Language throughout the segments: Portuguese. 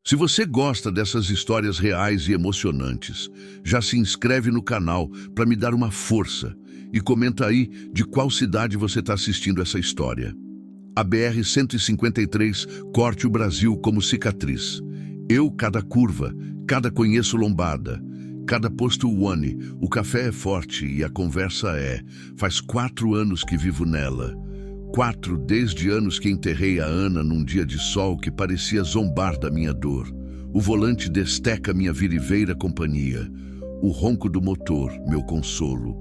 Se você gosta dessas histórias reais e emocionantes, já se inscreve no canal para me dar uma força e comenta aí de qual cidade você está assistindo essa história. A BR-153 corte o Brasil como cicatriz. Eu, cada curva, cada conheço lombada, cada posto one, o café é forte e a conversa é. Faz 4 anos que vivo nela. 4 desde anos que enterrei a Ana num dia de sol que parecia zombar da minha dor. O volante desteca minha viriveira companhia. O ronco do motor, meu consolo.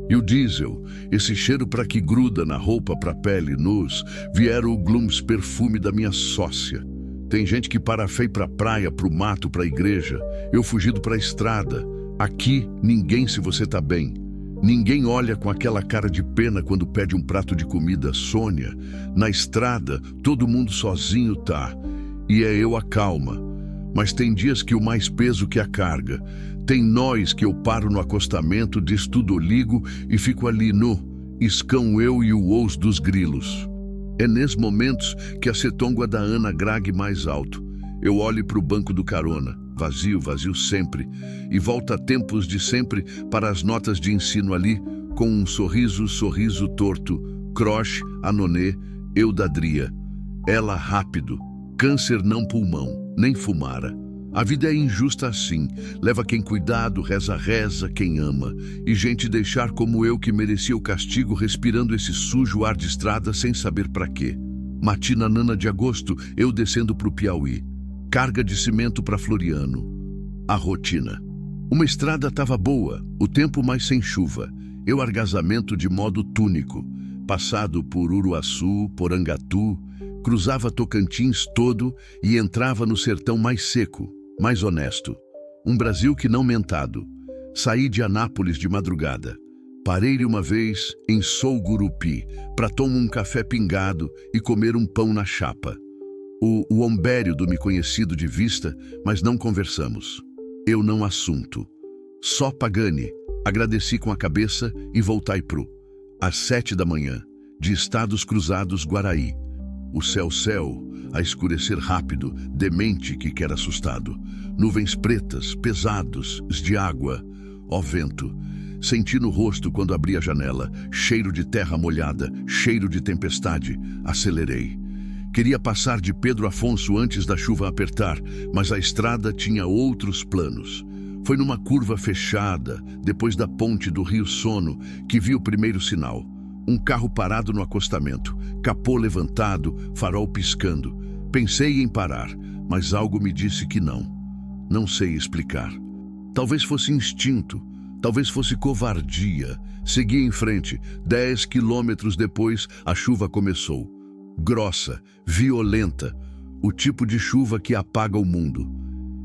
E o diesel, esse cheiro para que gruda na roupa, pra pele, nus, viera o Glooms perfume da minha sócia. Tem gente que para feio pra praia, pro mato, pra igreja. Eu fugido pra estrada. Aqui, ninguém se você tá bem. Ninguém olha com aquela cara de pena quando pede um prato de comida, Sônia. Na estrada, todo mundo sozinho tá. E é eu a calma. Mas tem dias que o mais peso que a carga. Tem nós que eu paro no acostamento, destudo ligo e fico ali nu, escão eu e o ous dos grilos. É nesses momentos que a setôngua da Ana grague mais alto. Eu olho para o banco do carona, vazio, vazio sempre, e volta a tempos de sempre para as notas de ensino ali, com um sorriso, sorriso torto, croche, anonê, eu da Dria. Ela rápido, câncer não pulmão, nem fumara. A vida é injusta assim, leva quem cuidado, reza, reza quem ama, e gente deixar como eu que merecia o castigo respirando esse sujo ar de estrada sem saber pra quê. Matina nana de agosto, eu descendo pro Piauí, carga de cimento pra Floriano. A rotina. Uma estrada tava boa, o tempo mais sem chuva, eu argasamento de modo túnico, passado por Uruaçu, Porangatu, cruzava Tocantins todo e entrava no sertão mais seco, mais honesto. Um Brasil que não mentado. Saí de Anápolis de madrugada. Parei uma vez em Sougurupi para tomar um café pingado e comer um pão na chapa. O ombério do me conhecido de vista, mas não conversamos. Eu não assunto. Só Pagani. Agradeci com a cabeça e voltai pro. Às 7 da manhã, de Estados Cruzados, Guaraí. O céu, a escurecer rápido, demente que quer assustado. Nuvens pretas, pesados, de água. Ó vento, senti no rosto quando abri a janela, cheiro de terra molhada, cheiro de tempestade. Acelerei. Queria passar de Pedro Afonso antes da chuva apertar, mas a estrada tinha outros planos. Foi numa curva fechada, depois da ponte do Rio Sono, que vi o primeiro sinal. Um carro parado no acostamento, capô levantado, farol piscando. Pensei em parar, mas algo me disse que não. Não sei explicar. Talvez fosse instinto, talvez fosse covardia. Segui em frente. 10 quilômetros depois, a chuva começou. Grossa, violenta, o tipo de chuva que apaga o mundo.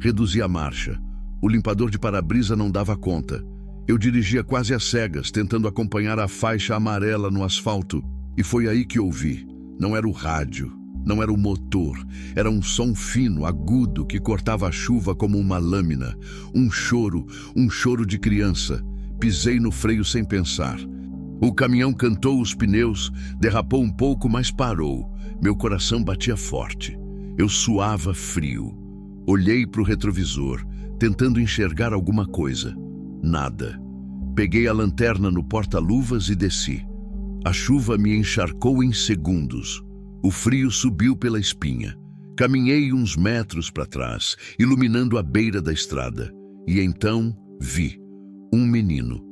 Reduzi a marcha. O limpador de para-brisa não dava conta. Eu dirigia quase às cegas, tentando acompanhar a faixa amarela no asfalto. E foi aí que ouvi. Não era o rádio, não era o motor. Era um som fino, agudo, que cortava a chuva como uma lâmina. Um choro de criança. Pisei no freio sem pensar. O caminhão cantou os pneus, derrapou um pouco, mas parou. Meu coração batia forte. Eu suava frio. Olhei para o retrovisor, tentando enxergar alguma coisa. Nada. Peguei a lanterna no porta-luvas e desci. A chuva me encharcou em segundos. O frio subiu pela espinha. Caminhei uns metros para trás, iluminando a beira da estrada. E então vi um menino,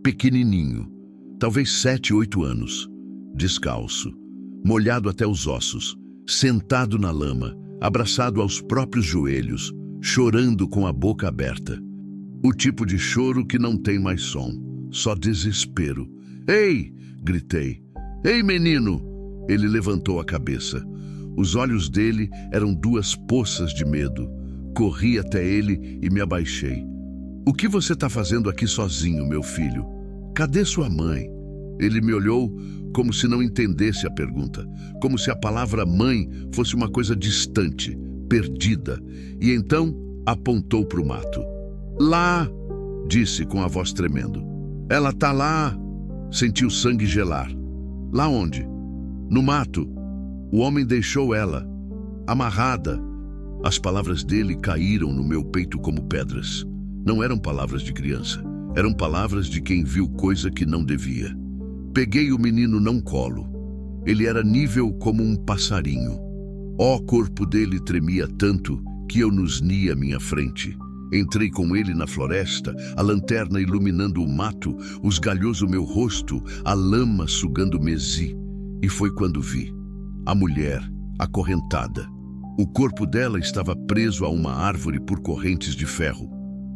pequenininho, talvez 7, 8 anos, descalço, molhado até os ossos, sentado na lama, abraçado aos próprios joelhos, chorando com a boca aberta. O tipo de choro que não tem mais som, só desespero. Ei! Gritei. Ei, menino! Ele levantou a cabeça. Os olhos dele eram 2 poças de medo. Corri até ele e me abaixei. O que você está fazendo aqui sozinho, meu filho? Cadê sua mãe? Ele me olhou como se não entendesse a pergunta, como se a palavra mãe fosse uma coisa distante, perdida, e então apontou para o mato. Lá, disse com a voz tremendo. Ela tá lá. Senti o sangue gelar. Lá onde? No mato. O homem deixou ela, amarrada. As palavras dele caíram no meu peito como pedras. Não eram palavras de criança. Eram palavras de quem viu coisa que não devia. Peguei o menino num colo. Ele era nível como um passarinho. O corpo dele tremia tanto que eu nusnia à minha frente. Entrei com ele na floresta, a lanterna iluminando o mato, os galhos o meu rosto, a lama sugando mesi. E foi quando vi a mulher acorrentada. O corpo dela estava preso a uma árvore por correntes de ferro.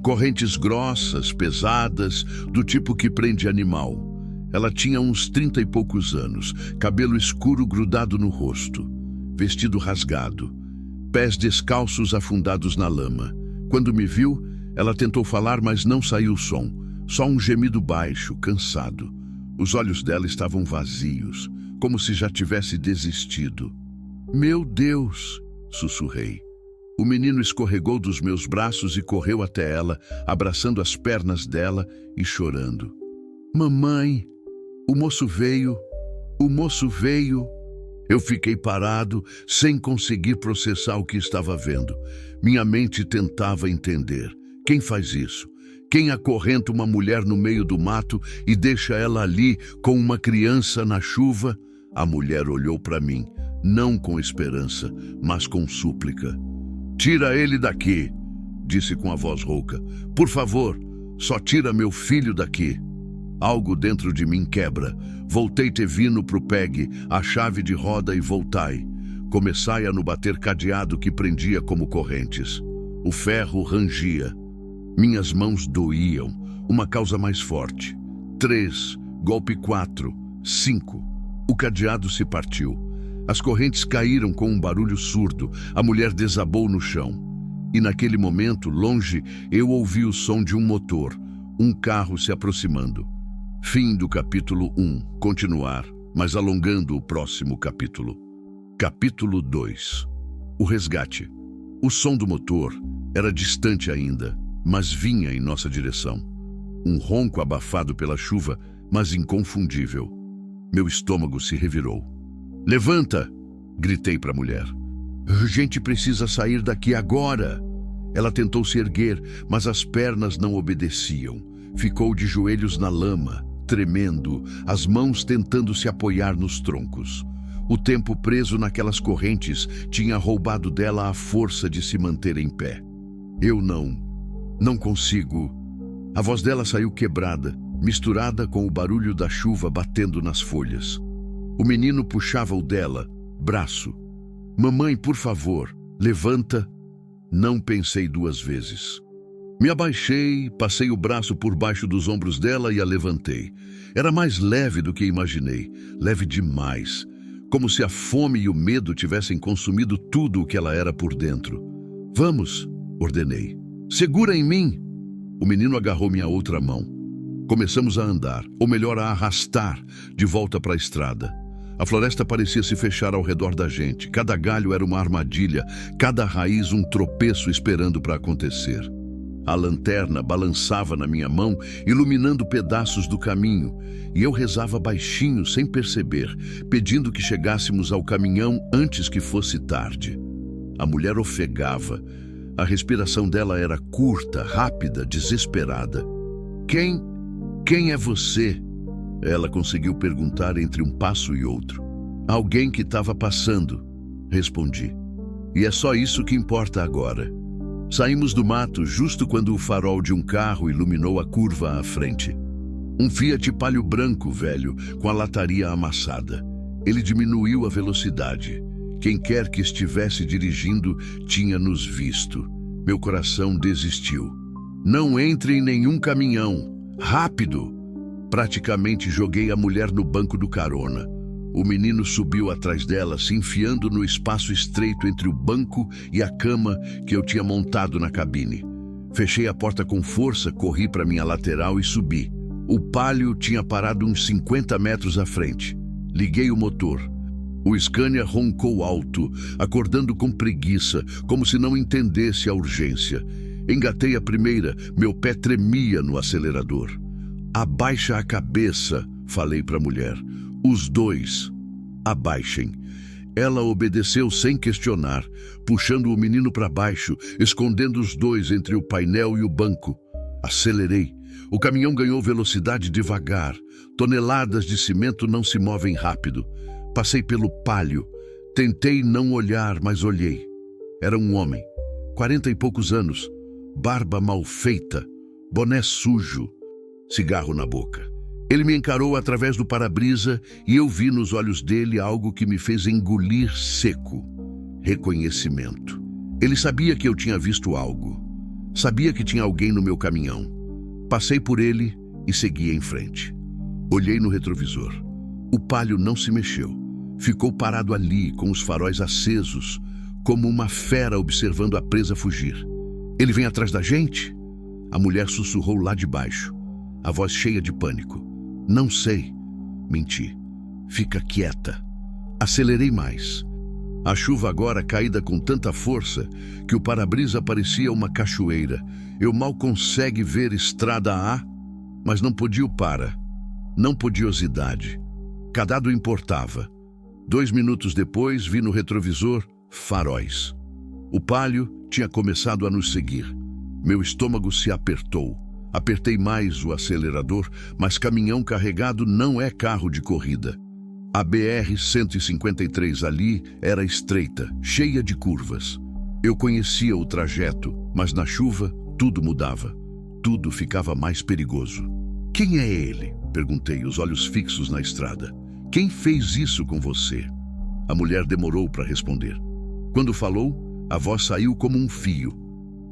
Correntes grossas, pesadas, do tipo que prende animal. Ela tinha uns 30 e poucos anos, cabelo escuro grudado no rosto, vestido rasgado, pés descalços afundados na lama. Quando me viu, ela tentou falar, mas não saiu som, só um gemido baixo, cansado. Os olhos dela estavam vazios, como se já tivesse desistido. Meu Deus! Sussurrei. O menino escorregou dos meus braços e correu até ela, abraçando as pernas dela e chorando. Mamãe, o moço veio, o moço veio. Eu fiquei parado, sem conseguir processar o que estava vendo. Minha mente tentava entender. Quem faz isso? Quem acorrenta uma mulher no meio do mato e deixa ela ali com uma criança na chuva? A mulher olhou para mim, não com esperança, mas com súplica. Tira ele daqui, disse com a voz rouca. Por favor, só tira meu filho daqui. Algo dentro de mim quebra. Voltei vindo pro pegue, a chave de roda e voltai. Começai a no bater cadeado que prendia como correntes. O ferro rangia. Minhas mãos doíam. Uma causa mais forte. 3, golpe 4, 5. O cadeado se partiu. As correntes caíram com um barulho surdo. A mulher desabou no chão. E naquele momento, longe, eu ouvi o som de um motor. Um carro se aproximando. Fim do capítulo 1. Continuar, mas alongando o próximo capítulo. Capítulo 2. O resgate. O som do motor era distante ainda, mas vinha em nossa direção. Um ronco abafado pela chuva, mas inconfundível. Meu estômago se revirou. Levanta! Gritei para a mulher. A gente precisa sair daqui agora! Ela tentou se erguer, mas as pernas não obedeciam. Ficou de joelhos na lama, tremendo, as mãos tentando se apoiar nos troncos. O tempo preso naquelas correntes tinha roubado dela a força de se manter em pé. Eu não consigo. A voz dela saiu quebrada, misturada com o barulho da chuva batendo nas folhas. O menino puxava o dela, braço. Mamãe, por favor, levanta. Não pensei 2 vezes. Me abaixei, passei o braço por baixo dos ombros dela e a levantei. Era mais leve do que imaginei, leve demais, como se a fome e o medo tivessem consumido tudo o que ela era por dentro. Vamos, ordenei. Segura em mim. O menino agarrou minha outra mão. Começamos a andar, ou melhor, a arrastar, de volta para a estrada. A floresta parecia se fechar ao redor da gente. Cada galho era uma armadilha, cada raiz um tropeço esperando para acontecer. A lanterna balançava na minha mão, iluminando pedaços do caminho, e eu rezava baixinho, sem perceber, pedindo que chegássemos ao caminhão antes que fosse tarde. A mulher ofegava. A respiração dela era curta, rápida, desesperada. Quem é você? Ela conseguiu perguntar entre um passo e outro. Alguém que estava passando, respondi. E é só isso que importa agora. Saímos do mato justo quando o farol de um carro iluminou a curva à frente. Um Fiat Palio branco velho, com a lataria amassada. Ele diminuiu a velocidade. Quem quer que estivesse dirigindo tinha nos visto. Meu coração desistiu. Não entre em nenhum caminhão. Rápido! Praticamente joguei a mulher no banco do carona. O menino subiu atrás dela, se enfiando no espaço estreito entre o banco e a cama que eu tinha montado na cabine. Fechei a porta com força, corri para minha lateral e subi. O Palio tinha parado uns 50 metros à frente. Liguei o motor. O Scania roncou alto, acordando com preguiça, como se não entendesse a urgência. Engatei a primeira, meu pé tremia no acelerador. Abaixa a cabeça, falei para a mulher. Os dois, abaixem. Ela obedeceu sem questionar. puxando o menino para baixo, escondendo os dois entre o painel e o banco. Acelerei. O caminhão ganhou velocidade devagar. Toneladas de cimento não se movem rápido. Passei pelo pálio. Tentei não olhar, mas olhei. Era um homem, 40 e poucos anos, barba mal feita, boné sujo, cigarro na boca. Ele me encarou através do para-brisa e eu vi nos olhos dele algo que me fez engolir seco. Reconhecimento. Ele sabia que eu tinha visto algo. Sabia que tinha alguém no meu caminhão. Passei por ele e segui em frente. Olhei no retrovisor. O Palio não se mexeu. Ficou parado ali, com os faróis acesos, como uma fera observando a presa fugir. Ele vem atrás da gente? A mulher sussurrou lá de baixo, a voz cheia de pânico. Não sei. Menti. Fica quieta. Acelerei mais. A chuva agora caída com tanta força que o para-brisa parecia uma cachoeira. Eu mal consegue ver estrada A, mas não podia o para. Não podiosidade. Cadado importava. 2 minutos depois, vi no retrovisor faróis. O Palio tinha começado a nos seguir. Meu estômago se apertou. Apertei mais o acelerador, mas caminhão carregado não é carro de corrida. A BR-153 ali era estreita, cheia de curvas. Eu conhecia o trajeto, mas na chuva tudo mudava. Tudo ficava mais perigoso. Quem é ele? Perguntei, os olhos fixos na estrada. Quem fez isso com você? A mulher demorou para responder. Quando falou, a voz saiu como um fio.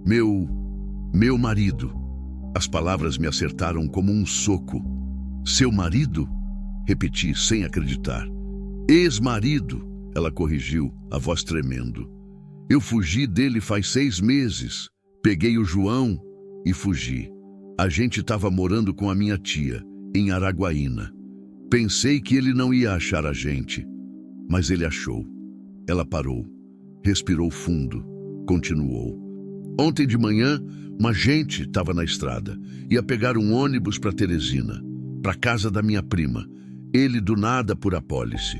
Meu marido. As palavras me acertaram como um soco. Seu marido? Repeti, sem acreditar. Ex-marido, ela corrigiu, a voz tremendo. Eu fugi dele faz 6 meses. Peguei o João e fugi. A gente estava morando com a minha tia, em Araguaína. Pensei que ele não ia achar a gente, mas ele achou. Ela parou, respirou fundo, continuou. Ontem de manhã, uma gente estava na estrada. Ia pegar um ônibus para Teresina, para casa da minha prima. Ele do nada por apólice.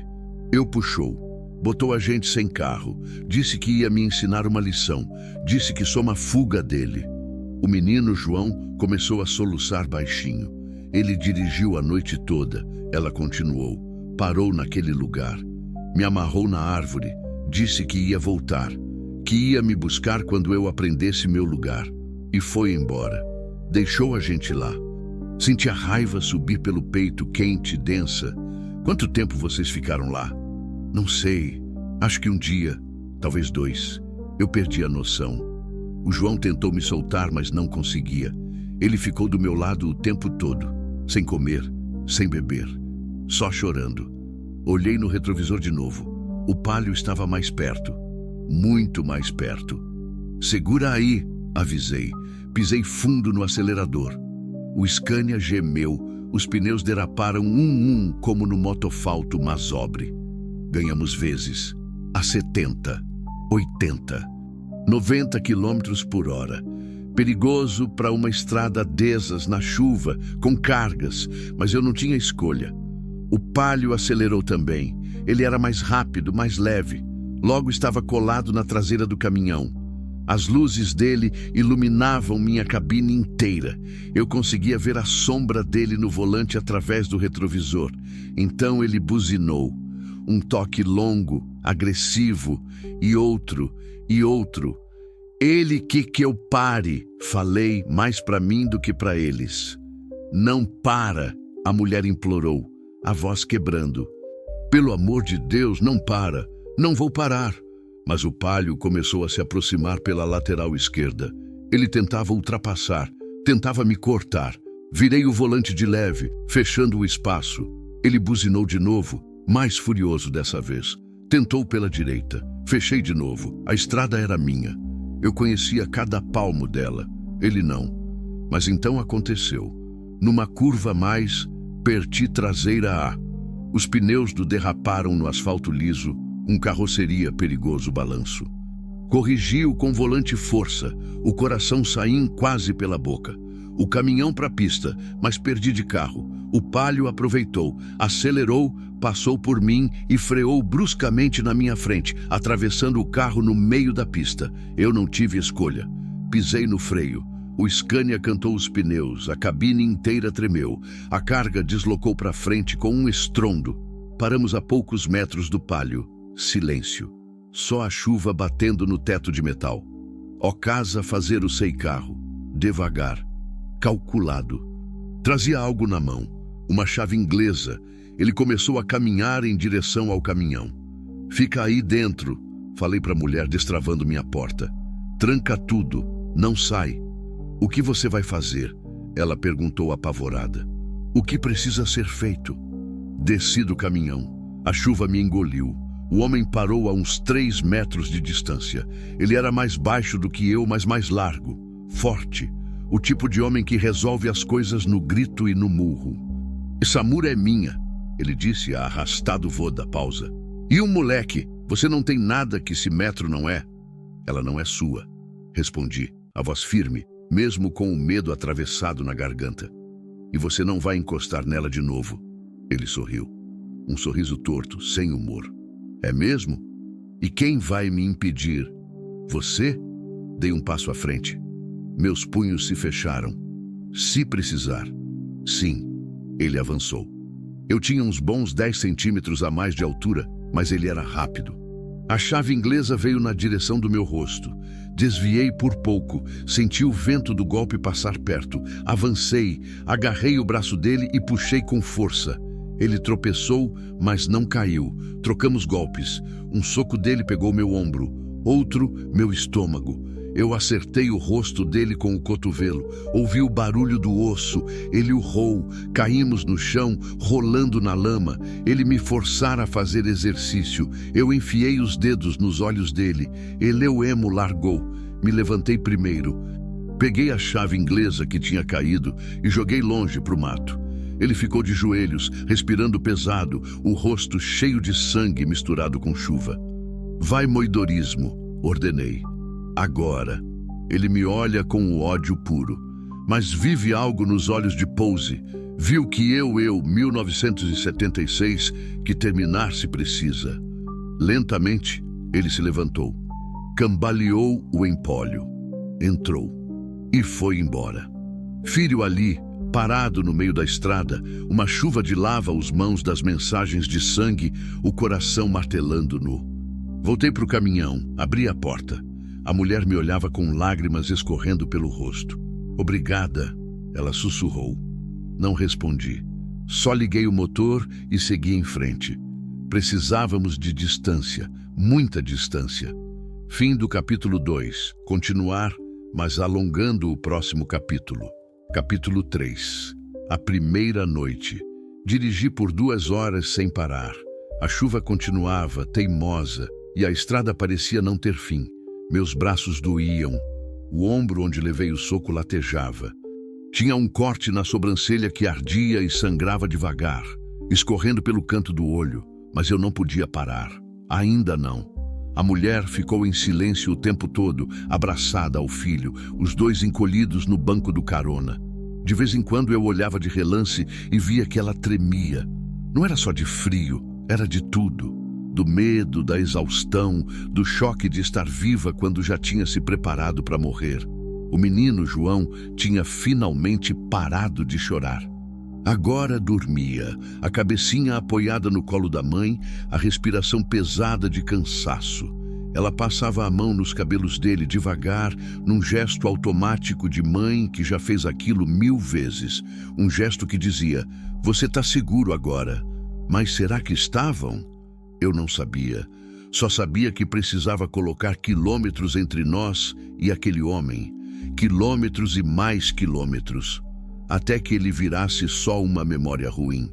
Eu puxou, botou a gente sem carro, disse que ia me ensinar uma lição, disse que sou uma fuga dele. O menino João começou a soluçar baixinho. Ele dirigiu a noite toda. Ela continuou. Parou naquele lugar. Me amarrou na árvore. Disse que ia voltar. Que ia me buscar quando eu aprendesse meu lugar. E foi embora. Deixou a gente lá. Senti a raiva subir pelo peito, quente, densa. Quanto tempo vocês ficaram lá? Não sei. Acho que 1 dia, talvez 2. Eu perdi a noção. O João tentou me soltar, mas não conseguia. Ele ficou do meu lado o tempo todo, sem comer, sem beber, só chorando. Olhei no retrovisor de novo. O Palio estava mais perto, muito mais perto. Segura aí, avisei. Pisei fundo no acelerador. O Scania gemeu, os pneus deraparam como no motofalto Mazobre. Ganhamos vezes, a 70, 80, 90 quilômetros por hora. Perigoso para uma estrada dessas na chuva, com cargas, mas eu não tinha escolha. O Palio acelerou também. Ele era mais rápido, mais leve. Logo estava colado na traseira do caminhão. As luzes dele iluminavam minha cabine inteira. Eu conseguia ver a sombra dele no volante através do retrovisor. Então ele buzinou. Um toque longo, agressivo, e outro, e outro. Ele que eu pare, falei mais para mim do que para eles. Não para, a mulher implorou, a voz quebrando. Pelo amor de Deus, não para, não vou parar. Mas o Palio começou a se aproximar pela lateral esquerda. Ele tentava ultrapassar, tentava me cortar. Virei o volante de leve, fechando o espaço. Ele buzinou de novo, mais furioso dessa vez. Tentou pela direita. Fechei de novo. A estrada era minha. Eu conhecia cada palmo dela. Ele não. Mas então aconteceu. Numa curva mais, perti traseira A. Os pneus derraparam no asfalto liso, um carroceria perigoso balanço. Corrigiu com volante força, o coração saindo quase pela boca. O caminhão para a pista, mas perdi de carro. O Palio aproveitou, acelerou, passou por mim e freou bruscamente na minha frente, atravessando o carro no meio da pista. Eu não tive escolha. Pisei no freio. O Scania cantou os pneus, a cabine inteira tremeu. A carga deslocou para frente com um estrondo. Paramos a poucos metros do Palio. Silêncio. Só a chuva batendo no teto de metal. Ó casa fazer o sei carro. Devagar. Calculado. Trazia algo na mão. Uma chave inglesa. Ele começou a caminhar em direção ao caminhão. Fica aí dentro, falei para a mulher destravando minha porta. Tranca tudo. Não sai. O que você vai fazer? Ela perguntou apavorada. O que precisa ser feito? Desci do caminhão. A chuva me engoliu. O homem parou a uns 3 metros de distância. Ele era mais baixo do que eu, mas mais largo. Forte. O tipo de homem que resolve as coisas no grito e no murro. Essa mura é minha, ele disse a arrastado vô da pausa. E um moleque, você não tem nada que esse metro não é? Ela não é sua, respondi, a voz firme, mesmo com o medo atravessado na garganta. E você não vai encostar nela de novo. Ele sorriu. Um sorriso torto, sem humor. É mesmo? E quem vai me impedir? Você? Dei um passo à frente. Meus punhos se fecharam. Se precisar. Sim. Ele avançou. Eu tinha uns bons 10 centímetros a mais de altura, mas ele era rápido. A chave inglesa veio na direção do meu rosto. Desviei por pouco, senti o vento do golpe passar perto. Avancei, agarrei o braço dele e puxei com força. Ele tropeçou, mas não caiu. Trocamos golpes. Um soco dele pegou meu ombro, outro, meu estômago. Eu acertei o rosto dele com o cotovelo. Ouvi o barulho do osso. Ele urrou. Caímos no chão, rolando na lama. Ele me forçara a fazer exercício. Eu enfiei os dedos nos olhos dele. Eleuemo largou. Me levantei primeiro. Peguei a chave inglesa que tinha caído e joguei longe para o mato. Ele ficou de joelhos, respirando pesado, o rosto cheio de sangue misturado com chuva. Vai, moidorismo, ordenei. Agora, ele me olha com o ódio puro, mas vive algo nos olhos de Pose. Viu que 1976, que terminar se precisa. Lentamente, ele se levantou, cambaleou o empólio, entrou e foi embora. Filho ali, parado no meio da estrada, uma chuva de lava os mãos das mensagens de sangue, o coração martelando-no. Voltei para o caminhão, abri a porta. A mulher me olhava com lágrimas escorrendo pelo rosto. Obrigada, ela sussurrou. Não respondi. Só liguei o motor e segui em frente. Precisávamos de distância, muita distância. Fim do capítulo 2. Continuar, mas alongando o próximo capítulo. Capítulo 3. A primeira noite. Dirigi por 2 horas sem parar. A chuva continuava, teimosa, e a estrada parecia não ter fim. Meus braços doíam. O ombro onde levei o soco latejava. Tinha um corte na sobrancelha que ardia e sangrava devagar, escorrendo pelo canto do olho, mas eu não podia parar. Ainda não. A mulher ficou em silêncio o tempo todo, abraçada ao filho, os dois encolhidos no banco do carona. De vez em quando eu olhava de relance e via que ela tremia. Não era só de frio, era de tudo. Do medo, da exaustão, do choque de estar viva quando já tinha se preparado para morrer. O menino João tinha finalmente parado de chorar. Agora dormia, a cabecinha apoiada no colo da mãe, a respiração pesada de cansaço. Ela passava a mão nos cabelos dele devagar, num gesto automático de mãe que já fez aquilo 1000 vezes. Um gesto que dizia, você está seguro agora. Mas será que estavam? Eu não sabia. Só sabia que precisava colocar quilômetros entre nós e aquele homem. Quilômetros e mais quilômetros. Até que ele virasse só uma memória ruim.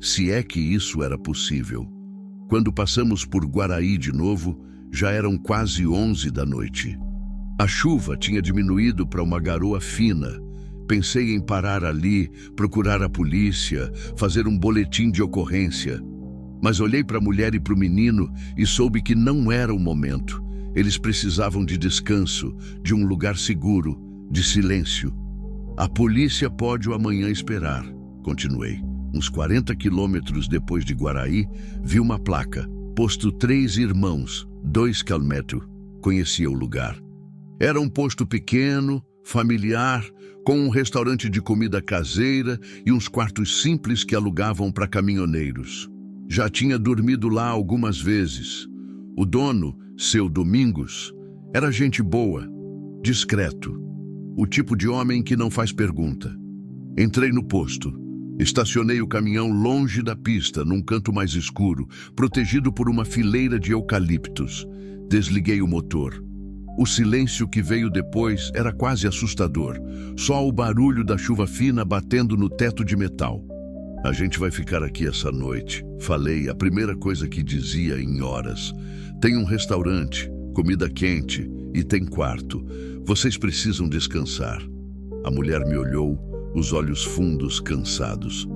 Se é que isso era possível. Quando passamos por Guaraí de novo, já eram quase 11 da noite. A chuva tinha diminuído para uma garoa fina. Pensei em parar ali, procurar a polícia, fazer um boletim de ocorrência. Mas olhei para a mulher e para o menino e soube que não era o momento. Eles precisavam de descanso, de um lugar seguro, de silêncio. A polícia pode o amanhã esperar, continuei. Uns 40 quilômetros depois de Guaraí, vi uma placa, posto Três Irmãos, 2 km. Conhecia o lugar. Era um posto pequeno, familiar, com um restaurante de comida caseira e uns quartos simples que alugavam para caminhoneiros. Já tinha dormido lá algumas vezes. O dono, seu Domingos, era gente boa, discreto, o tipo de homem que não faz pergunta. Entrei no posto. Estacionei o caminhão longe da pista, num canto mais escuro, protegido por uma fileira de eucaliptos. Desliguei o motor. O silêncio que veio depois era quase assustador. Só o barulho da chuva fina batendo no teto de metal. A gente vai ficar aqui essa noite. Falei a primeira coisa que dizia em horas. Tem um restaurante, comida quente e tem quarto. Vocês precisam descansar. A mulher me olhou, os olhos fundos, cansados.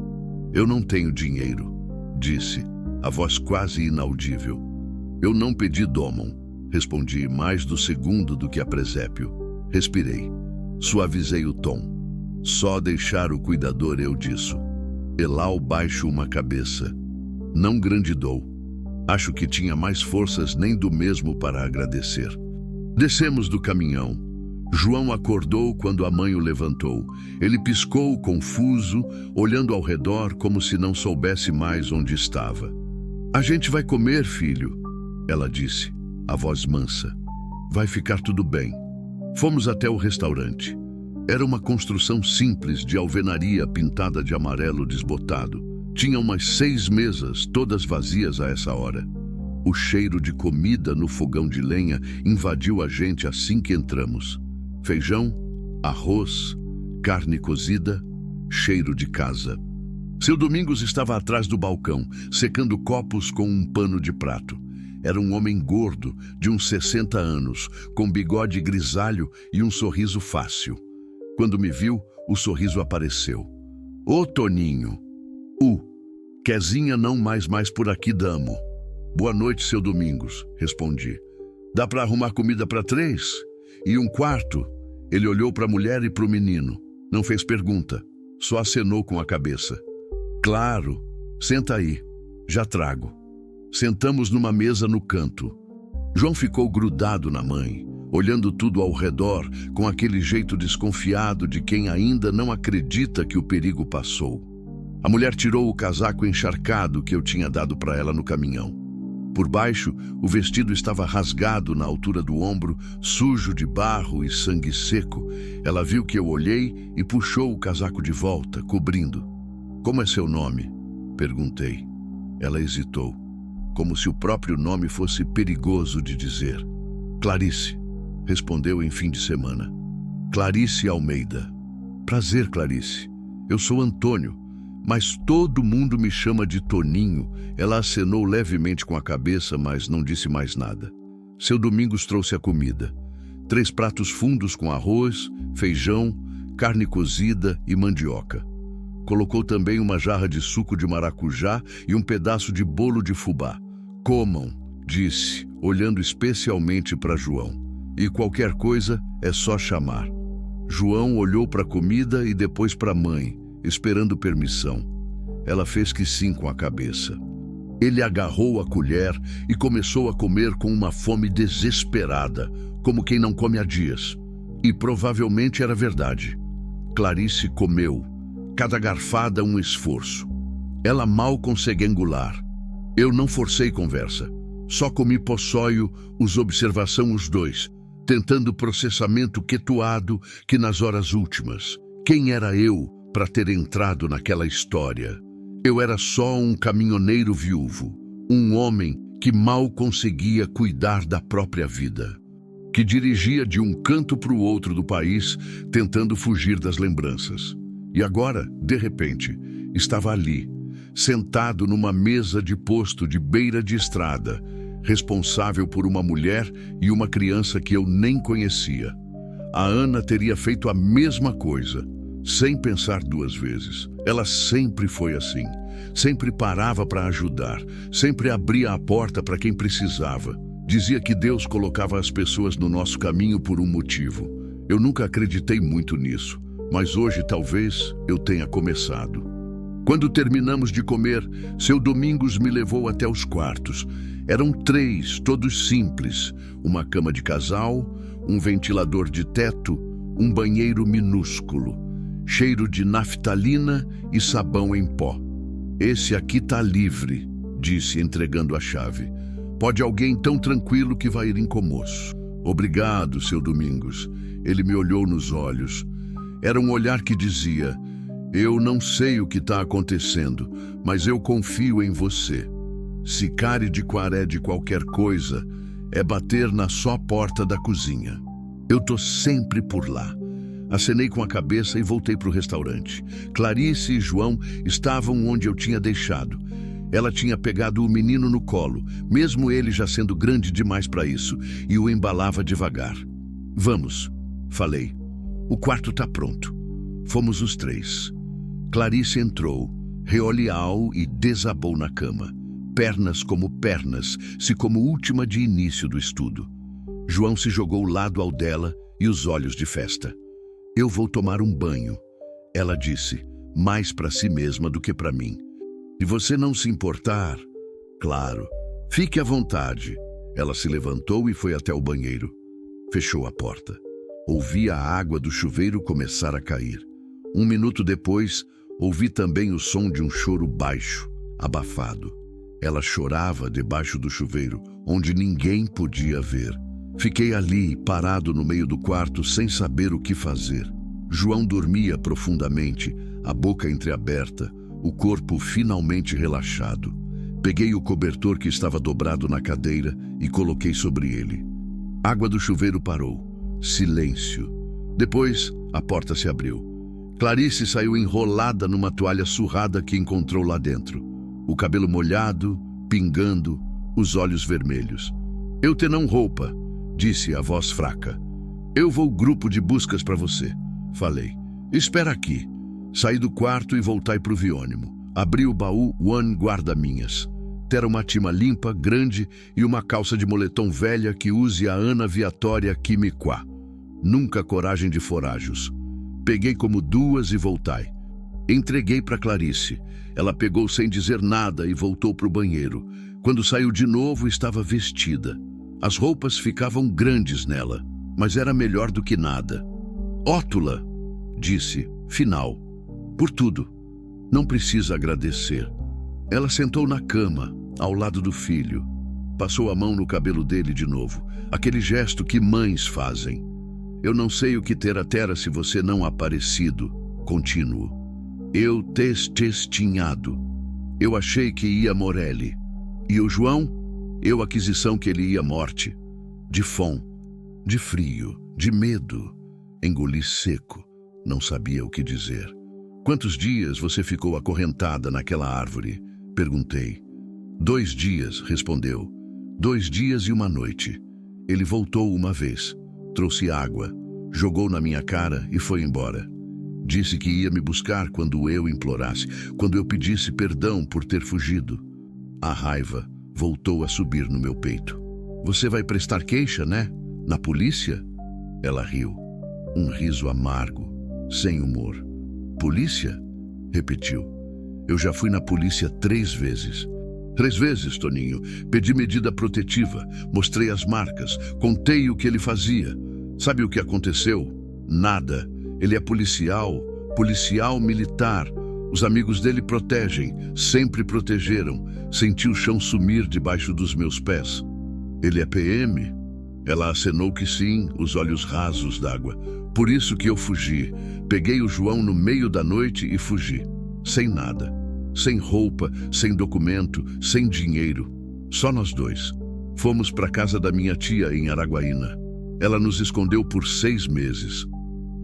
Eu não tenho dinheiro, disse, a voz quase inaudível. Eu não pedi domon, respondi mais do segundo do que a presépio. Respirei, suavizei o tom. Só deixar o cuidador eu disso. Elau baixo uma cabeça. Não grandidou. Acho que tinha mais forças nem do mesmo para agradecer. Descemos do caminhão. João acordou quando a mãe o levantou. Ele piscou, confuso, olhando ao redor como se não soubesse mais onde estava. A gente vai comer, filho, ela disse, a voz mansa. Vai ficar tudo bem. Fomos até o restaurante. Era uma construção simples de alvenaria pintada de amarelo desbotado. Tinha umas 6 mesas, todas vazias a essa hora. O cheiro de comida no fogão de lenha invadiu a gente assim que entramos. Feijão, arroz, carne cozida, cheiro de casa. Seu Domingos estava atrás do balcão, secando copos com um pano de prato. Era um homem gordo, de uns 60 anos, com bigode grisalho e um sorriso fácil. Quando me viu, o sorriso apareceu. Ô Toninho! Quezinha não mais por aqui, damo. Boa noite, seu Domingos, respondi. Dá para arrumar comida para 3? E um quarto? Ele olhou para a mulher e para o menino. Não fez pergunta, só acenou com a cabeça. Claro, senta aí, já trago. Sentamos numa mesa no canto. João ficou grudado na mãe, olhando tudo ao redor com aquele jeito desconfiado de quem ainda não acredita que o perigo passou. A mulher tirou o casaco encharcado que eu tinha dado para ela no caminhão. Por baixo, o vestido estava rasgado na altura do ombro, sujo de barro e sangue seco. Ela viu que eu olhei e puxou o casaco de volta, cobrindo. Como é seu nome? Perguntei. Ela hesitou, como se o próprio nome fosse perigoso de dizer. Clarice, respondeu em fim de semana. Clarice Almeida. Prazer, Clarice. Eu sou Antônio. Mas todo mundo me chama de Toninho. Ela acenou levemente com a cabeça, mas não disse mais nada. Seu Domingos trouxe a comida. 3 pratos fundos com arroz, feijão, carne cozida e mandioca. Colocou também uma jarra de suco de maracujá e um pedaço de bolo de fubá. Comam, disse, olhando especialmente para João. E qualquer coisa é só chamar. João olhou para a comida e depois para a mãe, esperando permissão. Ela fez que sim com a cabeça. Ele agarrou a colher e começou a comer com uma fome desesperada, como quem não come há dias. E provavelmente era verdade. Clarice comeu, cada garfada um esforço. Ela mal consegue engolar. Eu não forcei conversa. Só comi poçóio, os observação os dois, tentando processamento quietuado que nas horas últimas. Quem era eu para ter entrado naquela história? Eu era só um caminhoneiro viúvo, um homem que mal conseguia cuidar da própria vida, que dirigia de um canto para o outro do país, tentando fugir das lembranças. E agora, de repente, estava ali, sentado numa mesa de posto de beira de estrada, responsável por uma mulher e uma criança que eu nem conhecia. A Ana teria feito a mesma coisa, sem pensar 2 vezes. Ela sempre foi assim. Sempre parava para ajudar. Sempre abria a porta para quem precisava. Dizia que Deus colocava as pessoas no nosso caminho por um motivo. Eu nunca acreditei muito nisso, mas hoje talvez eu tenha começado. Quando terminamos de comer, seu Domingos me levou até os quartos. Eram 3, todos simples: uma cama de casal, um ventilador de teto, um banheiro minúsculo, cheiro de naftalina e sabão em pó. "Esse aqui tá livre", disse, entregando a chave. "Pode alguém tão tranquilo que vai ir em Comoço." "Obrigado, seu Domingos." Ele me olhou nos olhos. Era um olhar que dizia: "Eu não sei o que está acontecendo, mas eu confio em você. Se Cari de Quaré de qualquer coisa, é bater na só porta da cozinha. Eu tô sempre por lá." Acenei com a cabeça e voltei para o restaurante. Clarice e João estavam onde eu tinha deixado. Ela tinha pegado o menino no colo, mesmo ele já sendo grande demais para isso, e o embalava devagar. "Vamos", falei. "O quarto tá pronto." Fomos os 3. Clarice entrou, reolial e desabou na cama. Pernas como pernas, se como última de início do estudo. João se jogou lado ao dela e os olhos de festa. "Eu vou tomar um banho", ela disse, mais para si mesma do que para mim. "Se você não se importar." "Claro, fique à vontade." Ela se levantou e foi até o banheiro. Fechou a porta. Ouvi a água do chuveiro começar a cair. 1 minuto depois, ouvi também o som de um choro baixo, abafado. Ela chorava debaixo do chuveiro, onde ninguém podia ver. Fiquei ali, parado no meio do quarto, sem saber o que fazer. João dormia profundamente, a boca entreaberta, o corpo finalmente relaxado. Peguei o cobertor que estava dobrado na cadeira e coloquei sobre ele. A água do chuveiro parou. Silêncio. Depois, a porta se abriu. Clarice saiu enrolada numa toalha surrada que encontrou lá dentro. O cabelo molhado, pingando, os olhos vermelhos. "Eu te não roupa", disse a voz fraca. "Eu vou grupo de buscas para você", falei. "Espera aqui." Saí do quarto e voltei pro viônimo. Abri o baú One guarda-minhas. Tera uma tima limpa, grande e uma calça de moletom velha que use a Ana Viatória Quimiquá. Nunca coragem de forágios. Peguei como 2 e voltai. Entreguei para Clarice. Ela pegou sem dizer nada e voltou pro banheiro. Quando saiu de novo, estava vestida. As roupas ficavam grandes nela, mas era melhor do que nada. "Ótula", disse, final. "Por tudo. Não precisa agradecer." Ela sentou na cama, ao lado do filho. Passou a mão no cabelo dele de novo, aquele gesto que mães fazem. "Eu não sei o que tera se você não aparecido", continuo. "Eu testinhado. Eu achei que ia Morelli. E o João? Eu aquisição que ele ia morte. De fome, de frio, de medo." Engoli seco. Não sabia o que dizer. "Quantos dias você ficou acorrentada naquela árvore?" Perguntei. 2 dias, respondeu. 2 dias e uma noite. Ele voltou uma vez, trouxe água, jogou na minha cara e foi embora. Disse que ia me buscar quando eu implorasse, quando eu pedisse perdão por ter fugido. A raiva voltou a subir no meu peito. "Você vai prestar queixa, né? Na polícia?" Ela riu. Um riso amargo, sem humor. "Polícia?" repetiu. "Eu já fui na polícia 3 vezes. 3 vezes, Toninho. Pedi medida protetiva, mostrei as marcas, contei o que ele fazia. Sabe o que aconteceu? Nada. Ele é policial militar. Os amigos dele protegem, sempre protegeram. Senti o chão sumir debaixo dos meus pés." "Ele é PM?" Ela acenou que sim, os olhos rasos d'água. "Por isso que eu fugi. Peguei o João no meio da noite e fugi. Sem nada. Sem roupa, sem documento, sem dinheiro. Só nós 2. Fomos para casa da minha tia em Araguaína. Ela nos escondeu por 6 meses.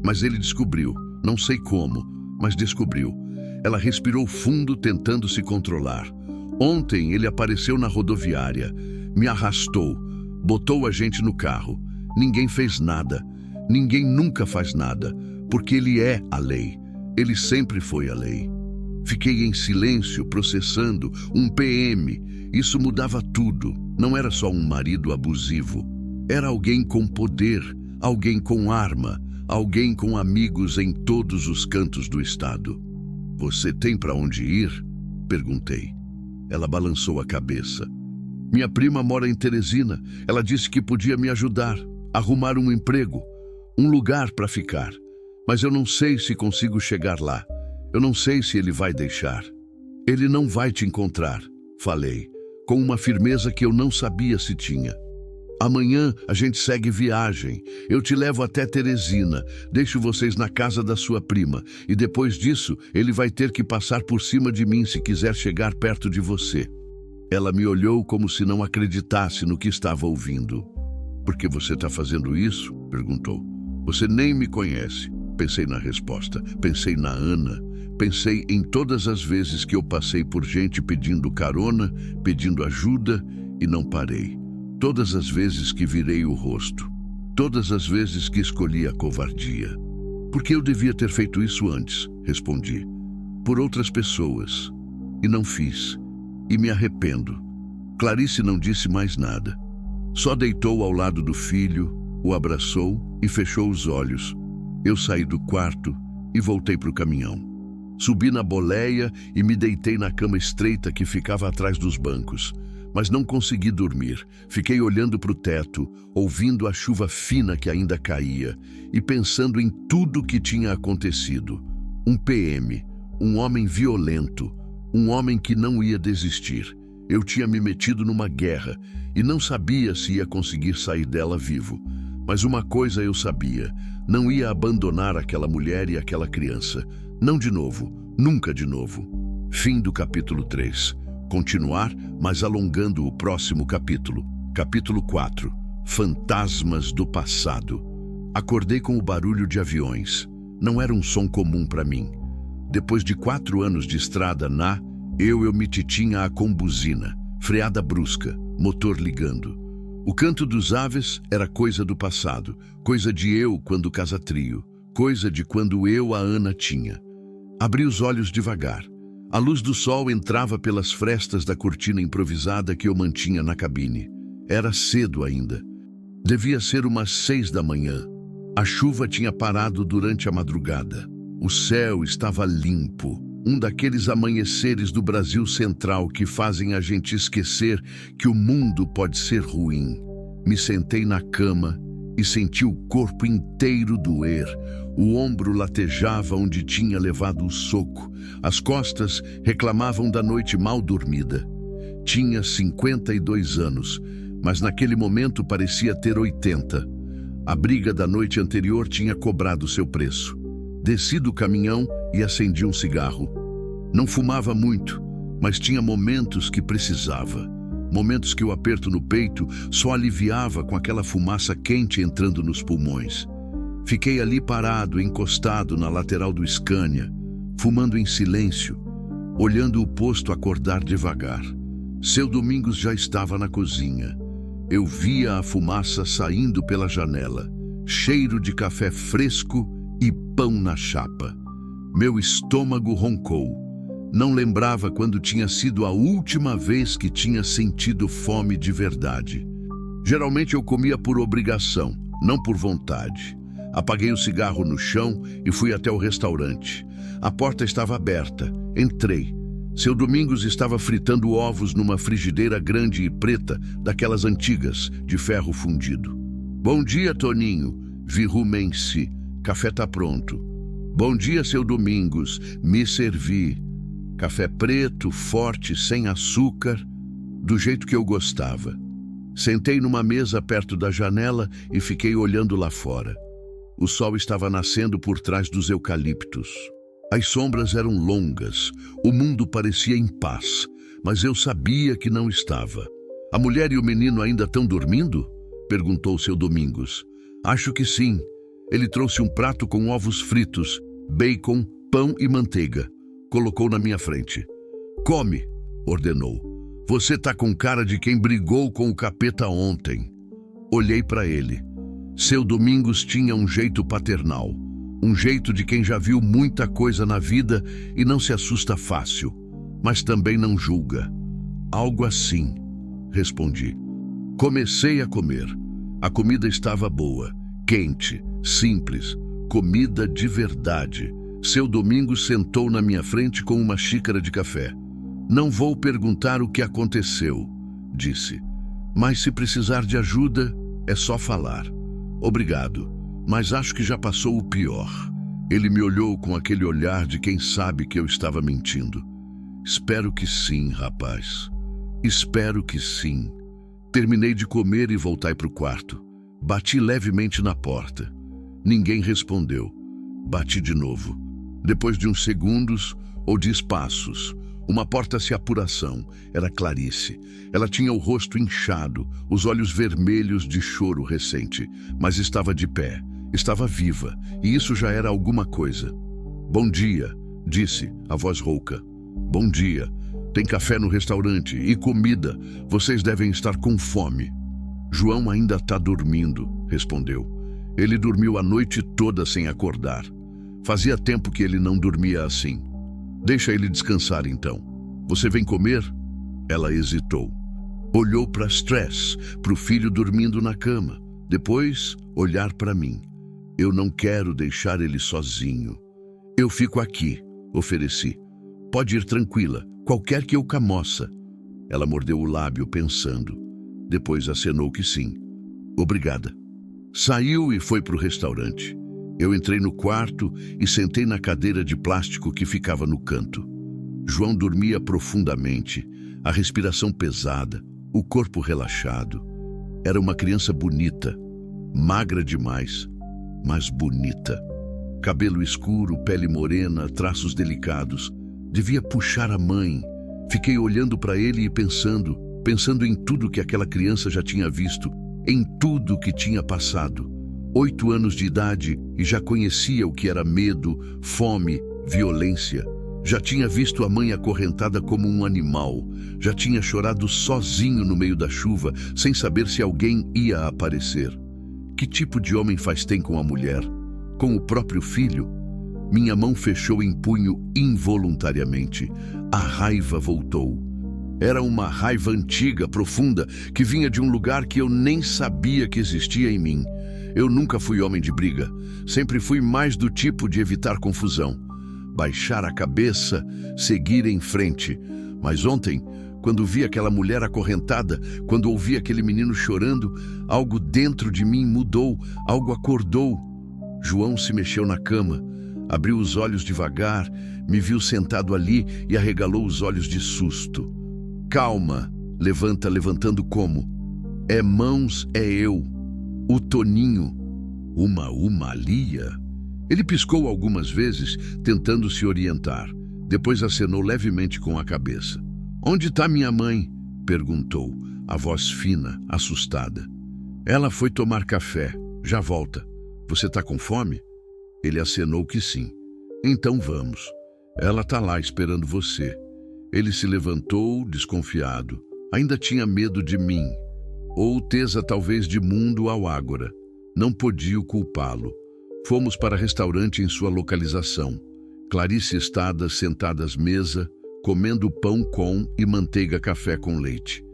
Mas ele descobriu, não sei como, mas descobriu. Ela respirou fundo tentando se controlar. Ontem ele apareceu na rodoviária, me arrastou, botou a gente no carro. Ninguém fez nada. Ninguém nunca faz nada, porque ele é a lei. Ele sempre foi a lei. Fiquei em silêncio, processando, um PM. Isso mudava tudo. Não era só um marido abusivo. Era alguém com poder, alguém com arma, alguém com amigos em todos os cantos do estado. Você tem para onde ir? Perguntei. Ela balançou a cabeça. Minha prima mora em Teresina. Ela disse que podia me ajudar, arrumar um emprego, um lugar para ficar. Mas eu não sei se consigo chegar lá. Eu não sei se ele vai deixar. Ele não vai te encontrar, falei, com uma firmeza que eu não sabia se tinha. Amanhã a gente segue viagem. Eu te levo até Teresina, deixo vocês na casa da sua prima e depois disso ele vai ter que passar por cima de mim se quiser chegar perto de você. Ela me olhou como se não acreditasse no que estava ouvindo. Por que você está fazendo isso? Perguntou. Você nem me conhece. Pensei na resposta, pensei na Ana, pensei em todas as vezes que eu passei por gente pedindo carona, pedindo ajuda e não parei. Todas as vezes que virei o rosto, todas as vezes que escolhi a covardia. Porque eu devia ter feito isso antes, respondi. Por outras pessoas. E não fiz. E me arrependo. Clarice não disse mais nada. Só deitou ao lado do filho, o abraçou e fechou os olhos. Eu saí do quarto e voltei para o caminhão. Subi na boleia e me deitei na cama estreita que ficava atrás dos bancos. Mas não consegui dormir. Fiquei olhando para o teto, ouvindo a chuva fina que ainda caía e pensando em tudo que tinha acontecido. Um PM, um homem violento, um homem que não ia desistir. Eu tinha me metido numa guerra e não sabia se ia conseguir sair dela vivo. Mas uma coisa eu sabia, não ia abandonar aquela mulher e aquela criança. Não de novo, nunca de novo. Fim do capítulo 3. Continuar, mas alongando o próximo capítulo. Capítulo 4. Fantasmas do passado. Acordei com o barulho de aviões. Não era um som comum para mim. Depois de 4 anos de estrada eu me titinha a combusina, freada brusca, motor ligando. O canto dos aves era coisa do passado, coisa de eu quando casa trio, coisa de quando eu a Ana tinha. Abri os olhos devagar. A luz do sol entrava pelas frestas da cortina improvisada que eu mantinha na cabine. Era cedo ainda. Devia ser umas 6 da manhã. A chuva tinha parado durante a madrugada. O céu estava limpo. Um daqueles amanheceres do Brasil Central que fazem a gente esquecer que o mundo pode ser ruim. Me sentei na cama e senti o corpo inteiro doer. O ombro latejava onde tinha levado o soco. As costas reclamavam da noite mal dormida. Tinha 52 anos, mas naquele momento parecia ter 80. A briga da noite anterior tinha cobrado seu preço. Desci do caminhão e acendi um cigarro. Não fumava muito, mas tinha momentos que precisava. Momentos que o aperto no peito só aliviava com aquela fumaça quente entrando nos pulmões. Fiquei ali parado, encostado na lateral do Scania, fumando em silêncio, olhando o posto acordar devagar. Seu Domingos já estava na cozinha. Eu via a fumaça saindo pela janela, cheiro de café fresco e pão na chapa. Meu estômago roncou. Não lembrava quando tinha sido a última vez que tinha sentido fome de verdade. Geralmente eu comia por obrigação, não por vontade. Apaguei o cigarro no chão e fui até o restaurante. A porta estava aberta. Entrei. Seu Domingos estava fritando ovos numa frigideira grande e preta, daquelas antigas, de ferro fundido. Bom dia, Toninho. Virrumense. Café tá pronto. Bom dia, seu Domingos. Me servi. Café preto, forte, sem açúcar, do jeito que eu gostava. Sentei numa mesa perto da janela e fiquei olhando lá fora. O sol estava nascendo por trás dos eucaliptos. As sombras eram longas, o mundo parecia em paz, mas eu sabia que não estava. A mulher e o menino ainda estão dormindo? Perguntou seu Domingos. Acho que sim. Ele trouxe um prato com ovos fritos, bacon, pão e manteiga. Colocou na minha frente. Come, ordenou. Você tá com cara de quem brigou com o capeta ontem. Olhei para ele. Seu Domingos tinha um jeito paternal, um jeito de quem já viu muita coisa na vida e não se assusta fácil, mas também não julga. Algo assim, respondi. Comecei a comer. A comida estava boa, quente, simples, comida de verdade, Seu Domingos sentou na minha frente com uma xícara de café. Não vou perguntar o que aconteceu, disse. Mas se precisar de ajuda, é só falar. Obrigado, mas acho que já passou o pior. Ele me olhou com aquele olhar de quem sabe que eu estava mentindo. Espero que sim, rapaz. Espero que sim. Terminei de comer e voltei para o quarto. Bati levemente na porta. Ninguém respondeu. Bati de novo. Depois de uns segundos, ouvi passos. Uma porta-se apuração. Era Clarice. Ela tinha o rosto inchado, os olhos vermelhos de choro recente, mas estava de pé. Estava viva, e isso já era alguma coisa. Bom dia, disse, a voz rouca. Bom dia. Tem café no restaurante e comida. Vocês devem estar com fome. João ainda está dormindo, respondeu. Ele dormiu a noite toda sem acordar. Fazia tempo que ele não dormia assim. Deixa ele descansar então. Você vem comer? Ela hesitou. Olhou para Stress, para o filho dormindo na cama. Depois, olhar para mim. Eu não quero deixar ele sozinho. Eu fico aqui, ofereci. Pode ir tranquila, qualquer que eu camoça. Ela mordeu o lábio pensando. Depois acenou que sim. Obrigada. Saiu e foi para o restaurante. Eu entrei no quarto e sentei na cadeira de plástico que ficava no canto. João dormia profundamente, a respiração pesada, o corpo relaxado. Era uma criança bonita, magra demais, mas bonita. Cabelo escuro, pele morena, traços delicados. Devia puxar a mãe. Fiquei olhando para ele e pensando em tudo que aquela criança já tinha visto, em tudo que tinha passado. 8 anos de idade e já conhecia o que era medo, fome, violência. Já tinha visto a mãe acorrentada como um animal. Já tinha chorado sozinho no meio da chuva, sem saber se alguém ia aparecer. Que tipo de homem faz tem com a mulher? Com o próprio filho? Minha mão fechou em punho involuntariamente. A raiva voltou. Era uma raiva antiga, profunda, que vinha de um lugar que eu nem sabia que existia em mim. Eu nunca fui homem de briga. Sempre fui mais do tipo de evitar confusão. Baixar a cabeça, seguir em frente. Mas ontem, quando vi aquela mulher acorrentada, quando ouvi aquele menino chorando, algo dentro de mim mudou, algo acordou. João se mexeu na cama, abriu os olhos devagar, me viu sentado ali e arregalou os olhos de susto. Calma, levantando como? É mãos, é eu. O Toninho. Uma Lia? Ele piscou algumas vezes, tentando se orientar. Depois acenou levemente com a cabeça. Onde está minha mãe? Perguntou, a voz fina, assustada. Ela foi tomar café. Já volta. Você está com fome? Ele acenou que sim. Então vamos. Ela está lá esperando você. Ele se levantou, desconfiado. Ainda tinha medo de mim. Ou tesa talvez de mundo ao ágora. Não podia culpá-lo. Fomos para restaurante em sua localização. Clarice estada sentada à mesa, comendo pão com e manteiga café com leite.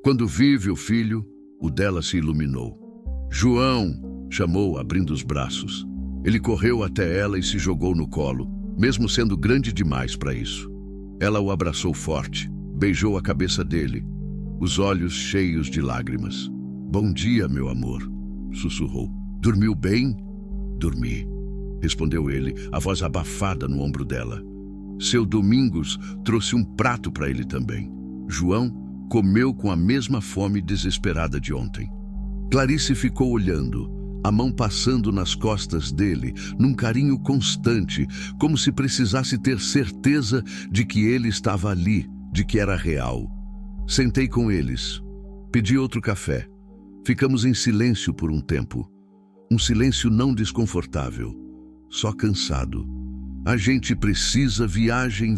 Quando vive o filho, o dela se iluminou. João! Chamou, abrindo os braços. Ele correu até ela e se jogou no colo, mesmo sendo grande demais para isso. Ela o abraçou forte, beijou a cabeça dele, os olhos cheios de lágrimas. Bom dia, meu amor, sussurrou. Dormiu bem? Dormi, respondeu ele, a voz abafada no ombro dela. Seu Domingos trouxe um prato para ele também. João comeu com a mesma fome desesperada de ontem. Clarice ficou olhando, a mão passando nas costas dele, num carinho constante, como se precisasse ter certeza de que ele estava ali, de que era real. Sentei com eles. Pedi outro café. Ficamos em silêncio por um tempo. Um silêncio não desconfortável, só cansado. A gente precisa viagem.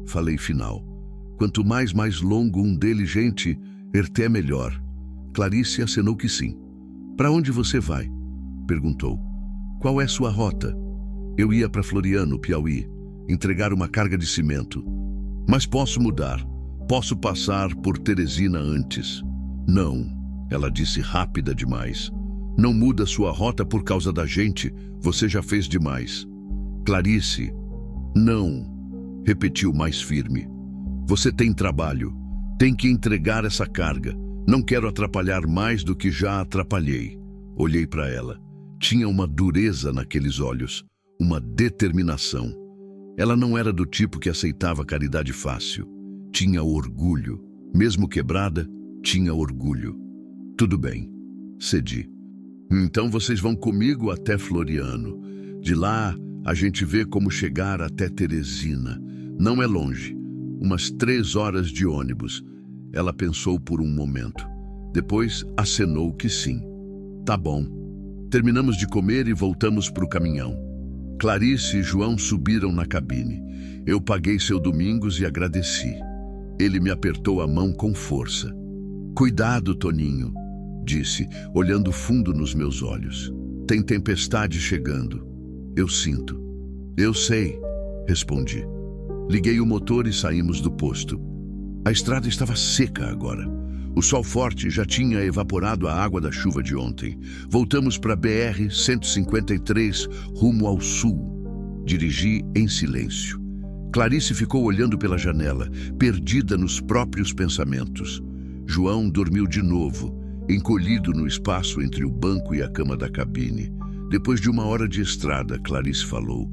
Falei final. Quanto mais longo um deles, gente, é melhor. Clarice acenou que sim. Para onde você vai? Perguntou. Qual é sua rota? Eu ia para Floriano, Piauí, entregar uma carga de cimento. Mas posso mudar. Posso passar por Teresina antes. Não, ela disse rápida demais. Não muda sua rota por causa da gente. Você já fez demais. Clarice, não, repetiu mais firme. Você tem trabalho, tem que entregar essa carga. Não quero atrapalhar mais do que já atrapalhei. Olhei para ela. Tinha uma dureza naqueles olhos, uma determinação. Ela não era do tipo que aceitava caridade fácil. Tinha orgulho. Mesmo quebrada, tinha orgulho. Tudo bem, cedi. Então vocês vão comigo até Floriano. De lá, a gente vê como chegar até Teresina. Não é longe, umas 3 horas de ônibus. Ela pensou por um momento. Depois acenou que sim. Tá bom. Terminamos de comer e voltamos para o caminhão. Clarice e João subiram na cabine. Eu paguei seu Domingos e agradeci. Ele me apertou a mão com força. Cuidado, Toninho, disse, olhando fundo nos meus olhos. Tem tempestade chegando. Eu sinto. Eu sei, respondi. Liguei o motor e saímos do posto. A estrada estava seca agora. O sol forte já tinha evaporado a água da chuva de ontem. Voltamos para a BR-153, rumo ao sul. Dirigi em silêncio. Clarice ficou olhando pela janela, perdida nos próprios pensamentos. João dormiu de novo, encolhido no espaço entre o banco e a cama da cabine. Depois de 1 hora de estrada, Clarice falou: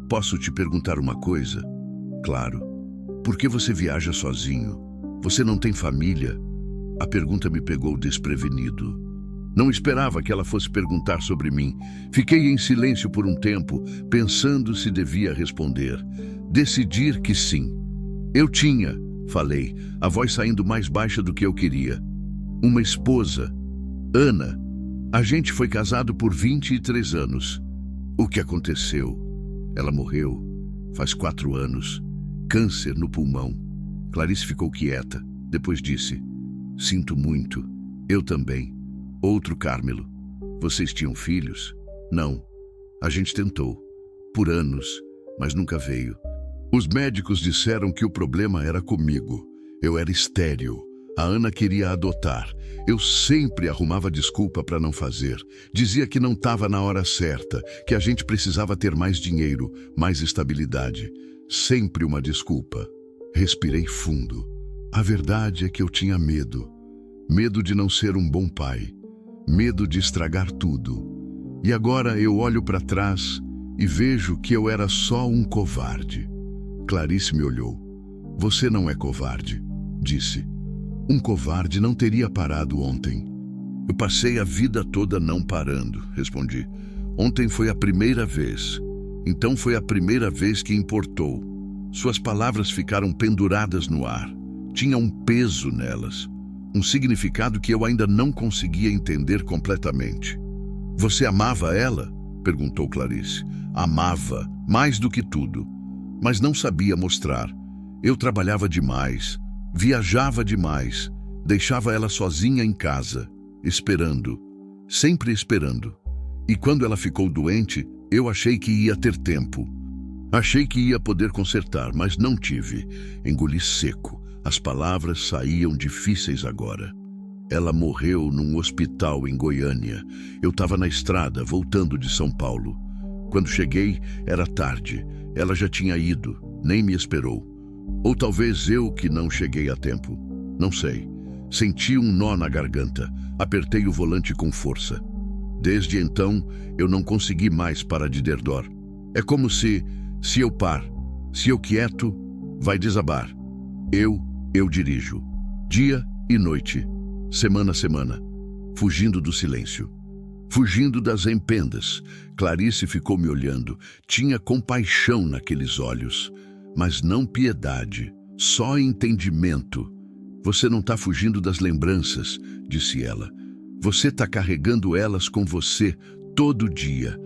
Posso te perguntar uma coisa? Claro. Por que você viaja sozinho? Você não tem família? A pergunta me pegou desprevenido. Não esperava que ela fosse perguntar sobre mim. Fiquei em silêncio por um tempo, pensando se devia responder. Decidir que sim. Eu tinha, falei, a voz saindo mais baixa do que eu queria. Uma esposa, Ana. A gente foi casado por 23 anos. O que aconteceu? Ela morreu faz 4 anos. Câncer no pulmão. Clarice ficou quieta. Depois disse: Sinto muito. Eu também. Outro Cármelo. Vocês tinham filhos? Não. A gente tentou. Por anos, mas nunca veio. Os médicos disseram que o problema era comigo. Eu era estéril. A Ana queria adotar. Eu sempre arrumava desculpa para não fazer. Dizia que não estava na hora certa, que a gente precisava ter mais dinheiro, mais estabilidade. Sempre uma desculpa. Respirei fundo. A verdade é que eu tinha medo. Medo de não ser um bom pai. Medo de estragar tudo. E agora eu olho para trás e vejo que eu era só um covarde. Clarice me olhou. Você não é covarde, disse. Um covarde não teria parado ontem. Eu passei a vida toda não parando, respondi. Ontem foi a primeira vez. Então foi a primeira vez que importou. Suas palavras ficaram penduradas no ar. Tinha um peso nelas. Um significado que eu ainda não conseguia entender completamente. Você amava ela? Perguntou Clarice. Amava, mais do que tudo. Mas não sabia mostrar. Eu trabalhava demais. Viajava demais, deixava ela sozinha em casa, esperando, sempre esperando. E quando ela ficou doente, eu achei que ia ter tempo. Achei que ia poder consertar, mas não tive. Engoli seco, as palavras saíam difíceis agora. Ela morreu num hospital em Goiânia. Eu estava na estrada, voltando de São Paulo. Quando cheguei, era tarde. Ela já tinha ido, nem me esperou. Ou talvez eu que não cheguei a tempo. Não sei. Senti um nó na garganta. Apertei o volante com força. Desde então, eu não consegui mais parar de ter dor. É como se eu se eu quieto, vai desabar. Eu dirijo. Dia e noite. Semana a semana. Fugindo do silêncio. Fugindo das empendas. Clarice ficou me olhando. Tinha compaixão naqueles olhos. Mas não piedade, só entendimento. Você não está fugindo das lembranças, disse ela. Você está carregando elas com você todo dia.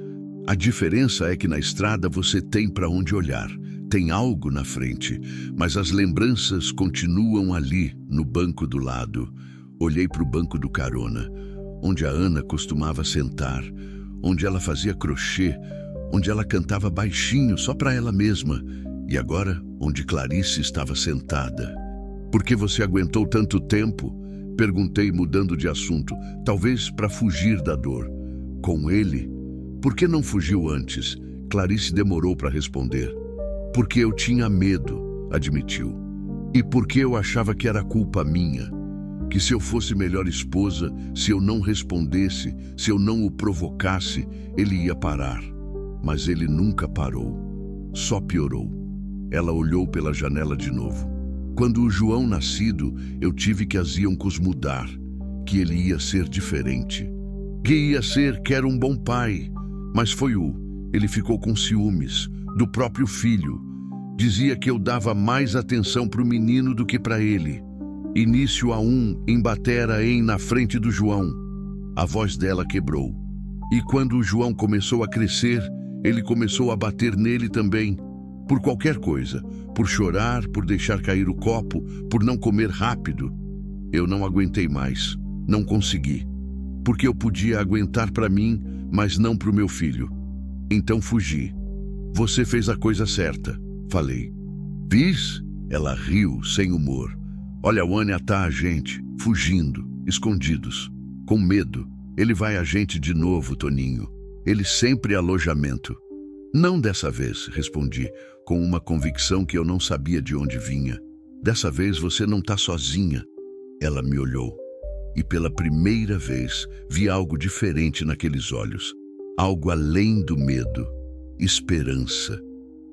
A diferença é que na estrada você tem para onde olhar, tem algo na frente, mas as lembranças continuam ali, no banco do lado. Olhei para o banco do carona, onde a Ana costumava sentar, onde ela fazia crochê, onde ela cantava baixinho só para ela mesma. E agora, onde Clarice estava sentada. Por que você aguentou tanto tempo? Perguntei, mudando de assunto, talvez para fugir da dor. Com ele? Por que não fugiu antes? Clarice demorou para responder. Porque eu tinha medo, admitiu. E porque eu achava que era culpa minha. Que se eu fosse melhor esposa, se eu não respondesse, se eu não o provocasse, ele ia parar. Mas ele nunca parou. Só piorou. Ela olhou pela janela de novo. Quando o João nascido, eu tive que as íoncos mudar. Que ele ia ser diferente. Que ia ser que era um bom pai. Mas foi ele ficou com ciúmes do próprio filho. Dizia que eu dava mais atenção para o menino do que para ele. Início a embatera na frente do João. A voz dela quebrou. E quando o João começou a crescer, ele começou a bater nele também. Por qualquer coisa. Por chorar, por deixar cair o copo, por não comer rápido. Eu não aguentei mais. Não consegui. Porque eu podia aguentar para mim, mas não para o meu filho. Então fugi. Você fez a coisa certa, falei. Fiz? Ela riu, sem humor. Olha, o Ania tá a gente, fugindo, escondidos, com medo. Ele vai a gente de novo, Toninho. Ele sempre alojamento. Não dessa vez, respondi, com uma convicção que eu não sabia de onde vinha. Dessa vez você não tá sozinha. Ela me olhou. E pela primeira vez vi algo diferente naqueles olhos. Algo além do medo. Esperança.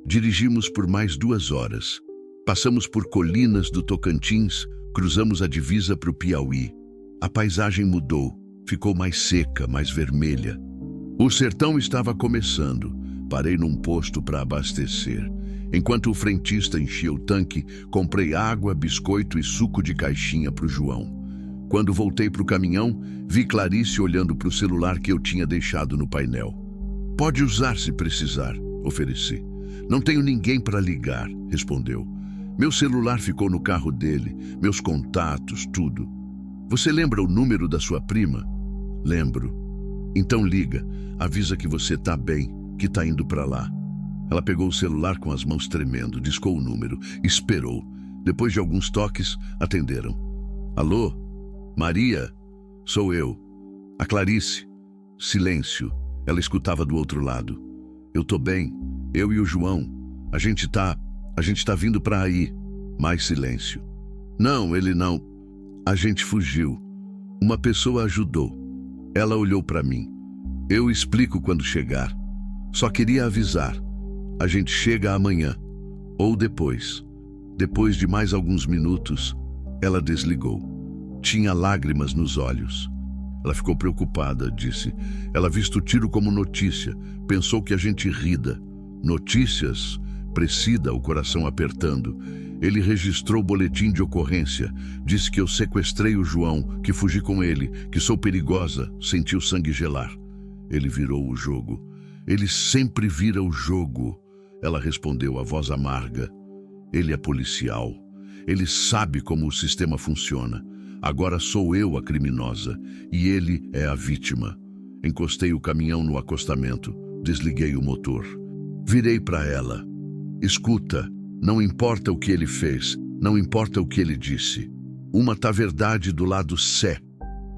Dirigimos por mais 2 horas. Passamos por colinas do Tocantins, cruzamos a divisa para o Piauí. A paisagem mudou, ficou mais seca, mais vermelha. O sertão estava começando. Parei num posto para abastecer. Enquanto o frentista enchia o tanque, comprei água, biscoito e suco de caixinha para o João. Quando voltei para o caminhão, vi Clarice olhando para o celular que eu tinha deixado no painel. Pode usar se precisar, ofereci. Não tenho ninguém para ligar, respondeu. Meu celular ficou no carro dele, meus contatos, tudo. Você lembra o número da sua prima? Lembro. Então liga, avisa que você tá bem, que tá indo para lá. Ela pegou o celular com as mãos tremendo, discou o número, esperou. Depois de alguns toques, atenderam. Alô? Maria? Sou eu. A Clarice. Silêncio. Ela escutava do outro lado. Eu tô bem. Eu e o João. A gente tá vindo pra aí. Mais silêncio. Não, ele não. A gente fugiu. Uma pessoa ajudou. Ela olhou pra mim. Eu explico quando chegar. Só queria avisar. A gente chega amanhã. Ou depois. Depois de mais alguns minutos, ela desligou. Tinha lágrimas nos olhos. Ela ficou preocupada, disse. Ela visto o tiro como notícia. Pensou que a gente rida. Notícias? Presida, o coração apertando. Ele registrou o boletim de ocorrência. Disse que eu sequestrei o João, que fugi com ele, que sou perigosa. Sentiu sangue gelar. Ele virou o jogo. Ele sempre vira o jogo. Ela respondeu, a voz amarga. Ele é policial. Ele sabe como o sistema funciona. Agora sou eu a criminosa e ele é a vítima. Encostei o caminhão no acostamento, desliguei o motor. Virei para ela. Escuta, não importa o que ele fez, não importa o que ele disse. Uma tá verdade do lado Sé.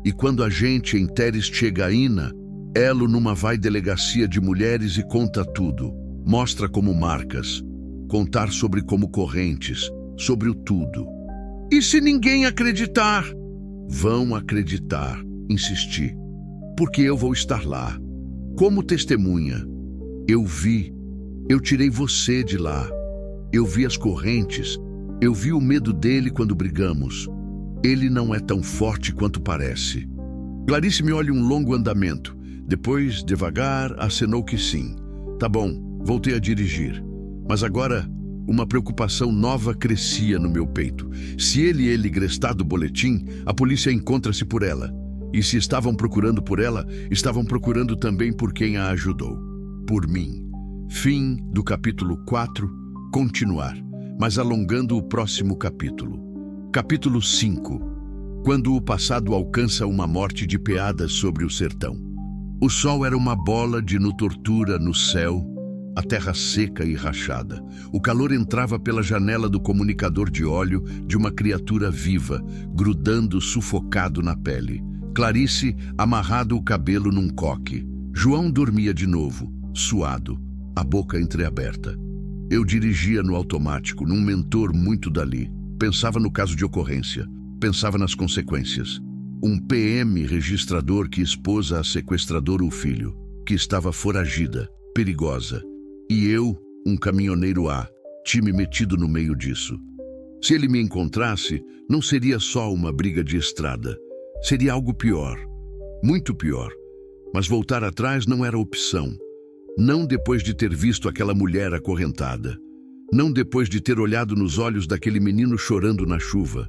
E quando a gente em Teres chega ainda, elo numa vai delegacia de mulheres e conta tudo. Mostra como marcas. Contar sobre como correntes, sobre o tudo. E se ninguém acreditar? Vão acreditar, insisti, porque eu vou estar lá, como testemunha. Eu vi, eu tirei você de lá, eu vi as correntes, eu vi o medo dele quando brigamos. Ele não é tão forte quanto parece. Clarice me olha um longo andamento, depois, devagar, acenou que sim. Tá bom, voltei a dirigir, mas agora uma preocupação nova crescia no meu peito. Se ele grestado o boletim, a polícia encontra-se por ela. E se estavam procurando por ela, estavam procurando também por quem a ajudou. Por mim. Fim do capítulo 4. Continuar, mas alongando o próximo capítulo. Capítulo 5. Quando o passado alcança uma morte de peadas sobre o sertão. O sol era uma bola de tortura no céu, a terra seca e rachada. O calor entrava pela janela do comunicador de óleo de uma criatura viva, grudando sufocado na pele. Clarice amarrado o cabelo num coque. João dormia de novo, suado. a boca entreaberta. Eu dirigia no automático, num mentor muito dali. Pensava no caso de ocorrência, pensava nas consequências. Um PM registrador que expôs a sequestradora o filho, que estava foragida, perigosa. E eu, um caminhoneiro A, time metido no meio disso. Se ele me encontrasse, não seria só uma briga de estrada. Seria algo pior, muito pior. Mas voltar atrás não era opção. Não depois de ter visto aquela mulher acorrentada. Não depois de ter olhado nos olhos daquele menino chorando na chuva.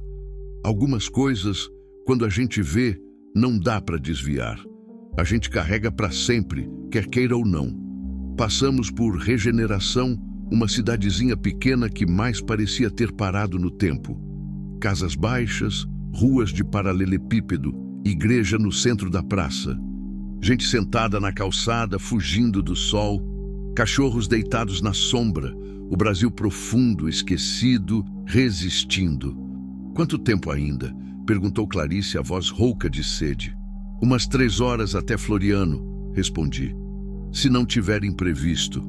Algumas coisas, quando a gente vê, não dá para desviar. A gente carrega para sempre, quer queira ou não. Passamos por Regeneração, uma cidadezinha pequena que mais parecia ter parado no tempo. Casas baixas, ruas de paralelepípedo, igreja no centro da praça. Gente sentada na calçada, fugindo do sol. Cachorros deitados na sombra. O Brasil profundo, esquecido, resistindo. Quanto tempo ainda? Perguntou Clarice, a voz rouca de sede. Umas 3 horas até Floriano, respondi. Se não tiver imprevisto.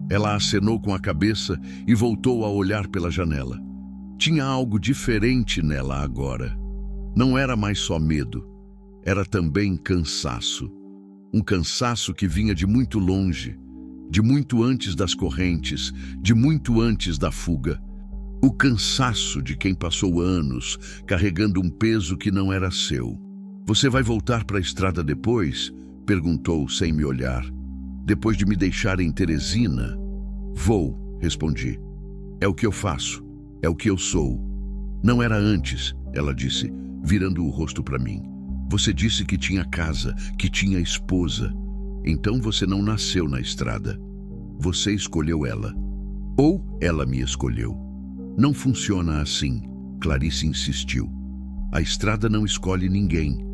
Ela acenou com a cabeça e voltou a olhar pela janela. Tinha algo diferente nela agora. Não era mais só medo. Era também cansaço. Um cansaço que vinha de muito longe, de muito antes das correntes, de muito antes da fuga. O cansaço de quem passou anos carregando um peso que não era seu. Você vai voltar para a estrada depois? Perguntou sem me olhar. Depois de me deixar em Teresina? Vou, respondi. É o que eu faço, é o que eu sou. Não era antes, ela disse, virando o rosto para mim. Você disse que tinha casa, que tinha esposa. Então você não nasceu na estrada. Você escolheu ela. Ou ela me escolheu. Não funciona assim, Clarice insistiu. A estrada não escolhe ninguém.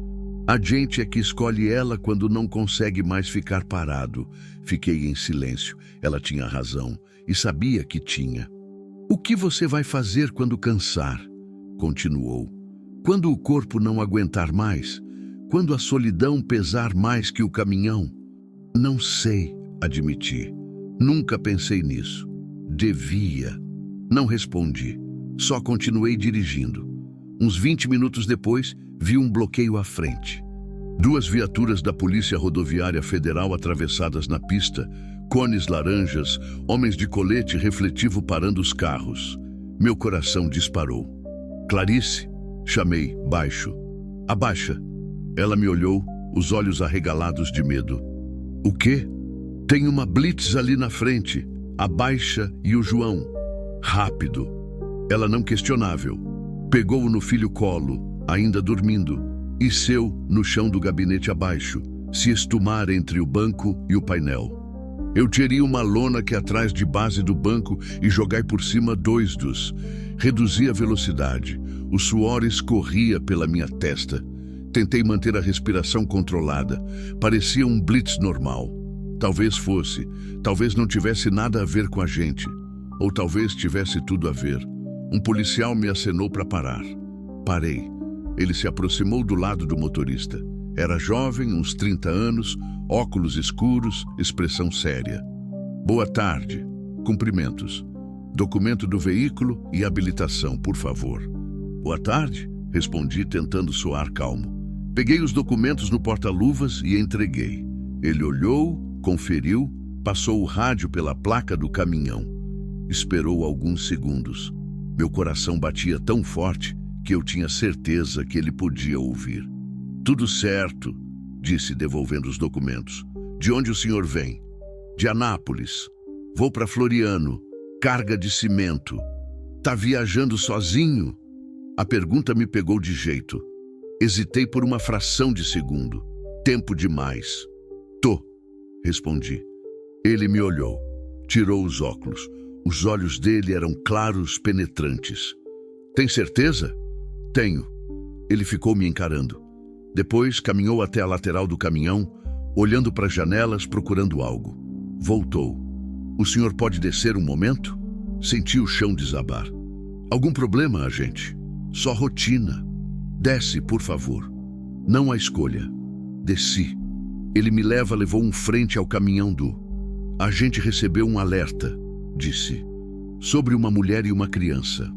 A gente é que escolhe ela quando não consegue mais ficar parado. Fiquei em silêncio. Ela tinha razão e sabia que tinha. O que você vai fazer quando cansar? Continuou. Quando o corpo não aguentar mais? Quando a solidão pesar mais que o caminhão? Não sei, admiti. Nunca pensei nisso. Devia. Não respondi. Só continuei dirigindo. Uns 20 minutos depois, vi um bloqueio à frente. 2 viaturas da Polícia Rodoviária Federal atravessadas na pista, cones laranjas, homens de colete refletivo parando os carros. Meu coração disparou. Clarice, chamei, baixo. Abaixa. Ela me olhou, os olhos arregalados de medo. O quê? Tem uma blitz ali na frente. Abaixa e o João. Rápido. Ela não questionável. Pegou-o no filho colo, ainda dormindo, e seu no chão do gabinete abaixo, se estumar entre o banco e o painel. Eu tirei uma lona que atrás de base do banco e jogai por cima 2 dos. Reduzi a velocidade. O suor escorria pela minha testa. Tentei manter a respiração controlada. Parecia um blitz normal. Talvez fosse. Talvez não tivesse nada a ver com a gente. Ou talvez tivesse tudo a ver. Um policial me acenou para parar. Parei. Ele se aproximou do lado do motorista. Era jovem, uns 30 anos, óculos escuros, expressão séria. Boa tarde. Cumprimentos. Documento do veículo e habilitação, por favor. Boa tarde, respondi tentando soar calmo. Peguei os documentos no porta-luvas e entreguei. Ele olhou, conferiu, passou o rádio pela placa do caminhão. Esperou alguns segundos. Meu coração batia tão forte que eu tinha certeza que ele podia ouvir. Tudo certo, disse devolvendo os documentos. De onde o senhor vem? De Anápolis. Vou para Floriano. Carga de cimento. Tá viajando sozinho? A pergunta me pegou de jeito. Hesitei por uma fração de segundo. Tempo demais. Tô, respondi. Ele me olhou. Tirou os óculos. Os olhos dele eram claros, penetrantes. Tem certeza? Tenho. Ele ficou me encarando. Depois caminhou até a lateral do caminhão, olhando para as janelas, procurando algo. Voltou. O senhor pode descer um momento? Senti o chão desabar. Algum problema, agente? Só rotina. Desce, por favor. Não há escolha. Desci. Ele me levou um frente ao caminhão do... A gente recebeu um alerta, disse, sobre uma mulher e uma criança,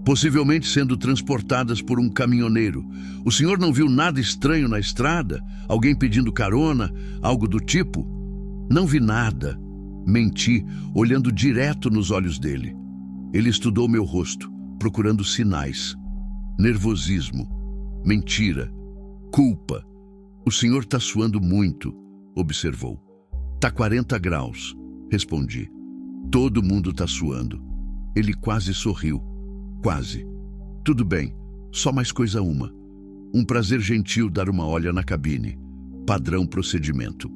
possivelmente sendo transportadas por um caminhoneiro. O senhor não viu nada estranho na estrada? Alguém pedindo carona? Algo do tipo? Não vi nada. Menti, olhando direto nos olhos dele. Ele estudou meu rosto, procurando sinais. Nervosismo, mentira, culpa. O senhor está suando muito, observou. Tá 40 graus, respondi. Todo mundo está suando. Ele quase sorriu. Quase. Tudo bem, só mais coisa uma. Um prazer gentil dar uma olha na cabine. Padrão procedimento.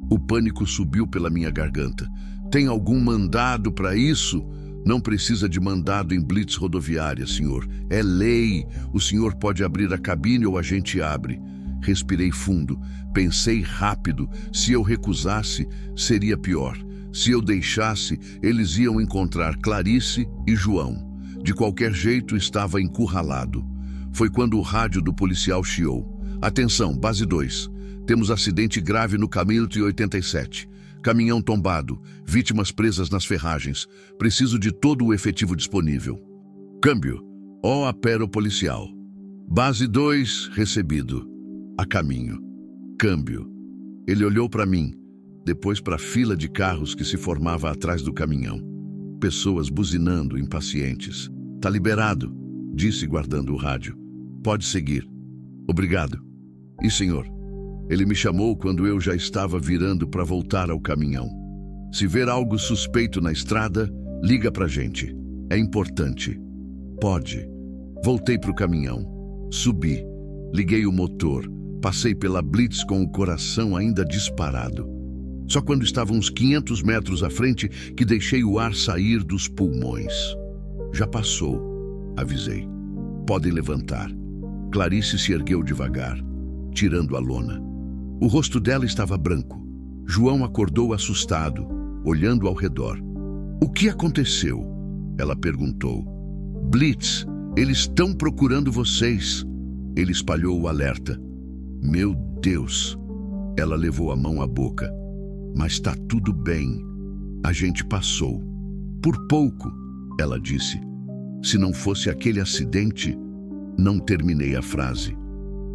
O pânico subiu pela minha garganta. Tem algum mandado para isso? Não precisa de mandado em blitz rodoviária, senhor. É lei. O senhor pode abrir a cabine ou a gente abre. Respirei fundo. Pensei rápido. Se eu recusasse, seria pior. Se eu deixasse, eles iam encontrar Clarice e João. De qualquer jeito, estava encurralado. Foi quando o rádio do policial chiou. Atenção, base 2. Temos acidente grave no Camilton 87. Caminhão tombado, vítimas presas nas ferragens. Preciso de todo o efetivo disponível. Câmbio. Ó apero policial. Base 2, recebido. A caminho. Câmbio. Ele olhou para mim, depois para a fila de carros que se formava atrás do caminhão. Pessoas buzinando, impacientes. Tá liberado, disse guardando o rádio. Pode seguir. Obrigado. E senhor? Ele me chamou quando eu já estava virando para voltar ao caminhão. Se ver algo suspeito na estrada, liga pra gente. É importante. Pode. Voltei pro caminhão. Subi. Liguei o motor. Passei pela blitz com o coração ainda disparado. Só quando estava uns 500 metros à frente que deixei o ar sair dos pulmões. Já passou, avisei. Podem levantar. Clarice se ergueu devagar, tirando a lona. O rosto dela estava branco. João acordou assustado, olhando ao redor. O que aconteceu? Ela perguntou. Blitz, eles estão procurando vocês. Ele espalhou o alerta. Meu Deus! Ela levou a mão à boca. Mas tá tudo bem. A gente passou. Por pouco, ela disse. Se não fosse aquele acidente, não terminei a frase.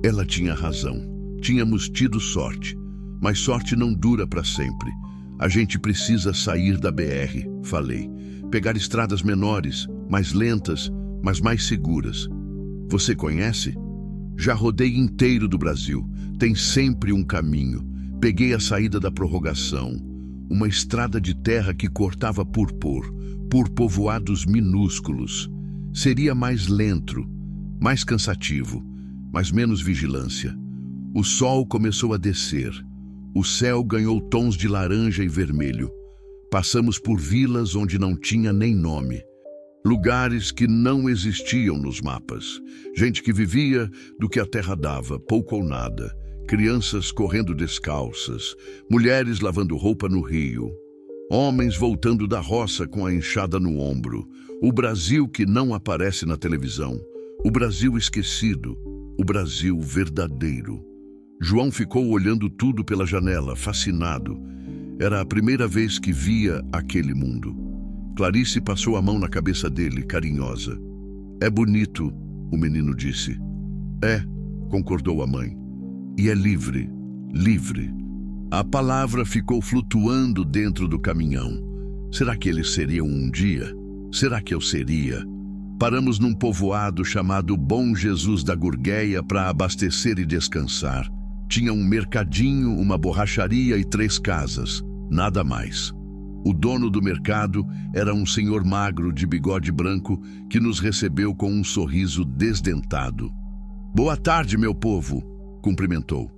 Ela tinha razão. Tínhamos tido sorte. Mas sorte não dura para sempre. A gente precisa sair da BR, falei. Pegar estradas menores, mais lentas, mas mais seguras. Você conhece? Já rodei inteiro do Brasil. Tem sempre um caminho. Peguei a saída da prorrogação. Uma estrada de terra que cortava por povoados minúsculos. Seria mais lento, mais cansativo, mas menos vigilância. O sol começou a descer. O céu ganhou tons de laranja e vermelho. Passamos por vilas onde não tinha nem nome. Lugares que não existiam nos mapas. Gente que vivia do que a terra dava, pouco ou nada. Crianças correndo descalças. Mulheres lavando roupa no rio. Homens voltando da roça com a enxada no ombro. O Brasil que não aparece na televisão. O Brasil esquecido. O Brasil verdadeiro. João ficou olhando tudo pela janela, fascinado. Era a primeira vez que via aquele mundo. Clarice passou a mão na cabeça dele, carinhosa. É bonito, o menino disse. É, concordou a mãe. E é livre, livre. A palavra ficou flutuando dentro do caminhão. Será que eles seriam um dia? Será que eu seria? Paramos num povoado chamado Bom Jesus da Gurgueia para abastecer e descansar. Tinha um mercadinho, uma borracharia e 3 casas, nada mais. O dono do mercado era um senhor magro de bigode branco que nos recebeu com um sorriso desdentado. Boa tarde, meu povo, cumprimentou.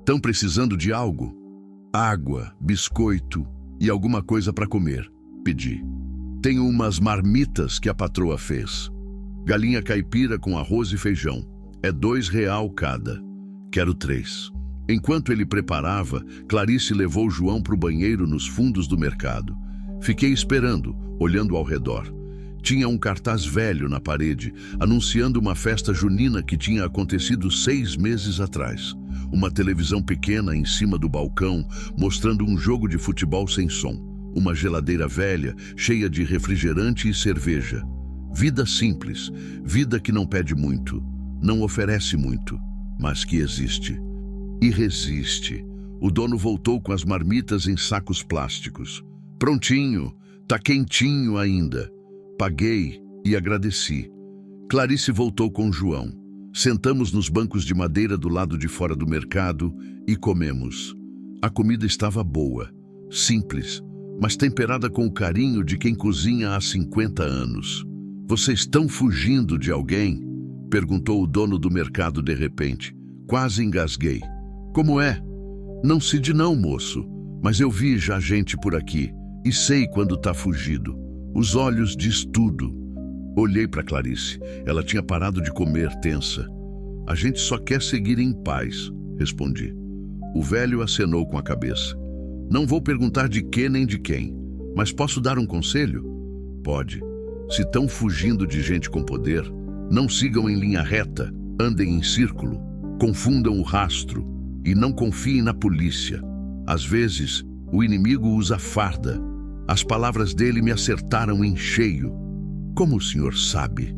Tão precisando de algo? Água, biscoito e alguma coisa para comer, pedi. Tenho umas marmitas que a patroa fez. Galinha caipira com arroz e feijão. É R$2 cada. Quero 3. Enquanto ele preparava, Clarice levou João para o banheiro nos fundos do mercado. Fiquei esperando, olhando ao redor. Tinha um cartaz velho na parede, anunciando uma festa junina que tinha acontecido 6 meses atrás. Uma televisão pequena em cima do balcão, mostrando um jogo de futebol sem som. uma geladeira velha, cheia de refrigerante e cerveja. Vida simples, vida que não pede muito, não oferece muito, mas que existe. E resiste. O dono voltou com as marmitas em sacos plásticos. Prontinho, tá quentinho ainda. Paguei e agradeci. Clarice voltou com João. Sentamos nos bancos de madeira do lado de fora do mercado e comemos. A comida estava boa, simples, mas temperada com o carinho de quem cozinha há 50 anos. Vocês estão fugindo de alguém? Perguntou o dono do mercado de repente. Quase engasguei. Como é? Não cede não, moço, mas eu vi já gente por aqui e sei quando tá fugido. Os olhos diz tudo. Olhei para Clarice. Ela tinha parado de comer, tensa. A gente só quer seguir em paz, respondi. O velho acenou com a cabeça. Não vou perguntar de que nem de quem, mas posso dar um conselho? Pode. Se estão fugindo de gente com poder, não sigam em linha reta, andem em círculo, confundam o rastro e não confiem na polícia. Às vezes, o inimigo usa farda. As palavras dele me acertaram em cheio. Como o senhor sabe?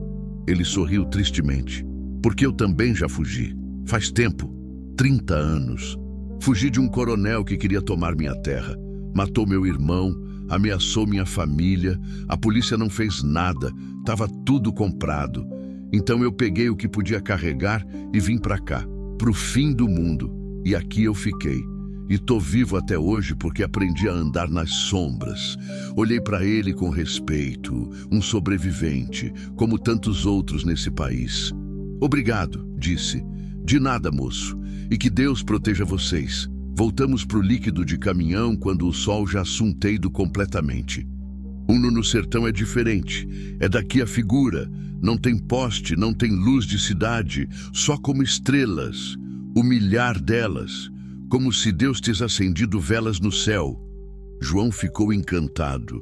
Ele sorriu tristemente. Porque eu também já fugi. Faz tempo, 30 anos. Fugi de um coronel que queria tomar minha terra. Matou meu irmão, ameaçou minha família. A polícia não fez nada, estava tudo comprado. Então eu peguei o que podia carregar e vim para cá, pro fim do mundo. E aqui eu fiquei. E tô vivo até hoje porque aprendi a andar nas sombras. Olhei para ele com respeito, um sobrevivente, como tantos outros nesse país. Obrigado, disse. De nada, moço. E que Deus proteja vocês. Voltamos pro líquido de caminhão quando o sol já assunteido completamente. Uno no sertão é diferente. É daqui a figura. Não tem poste, não tem luz de cidade, só como estrelas. O milhar delas. Como se Deus tivesse acendido velas no céu. João ficou encantado.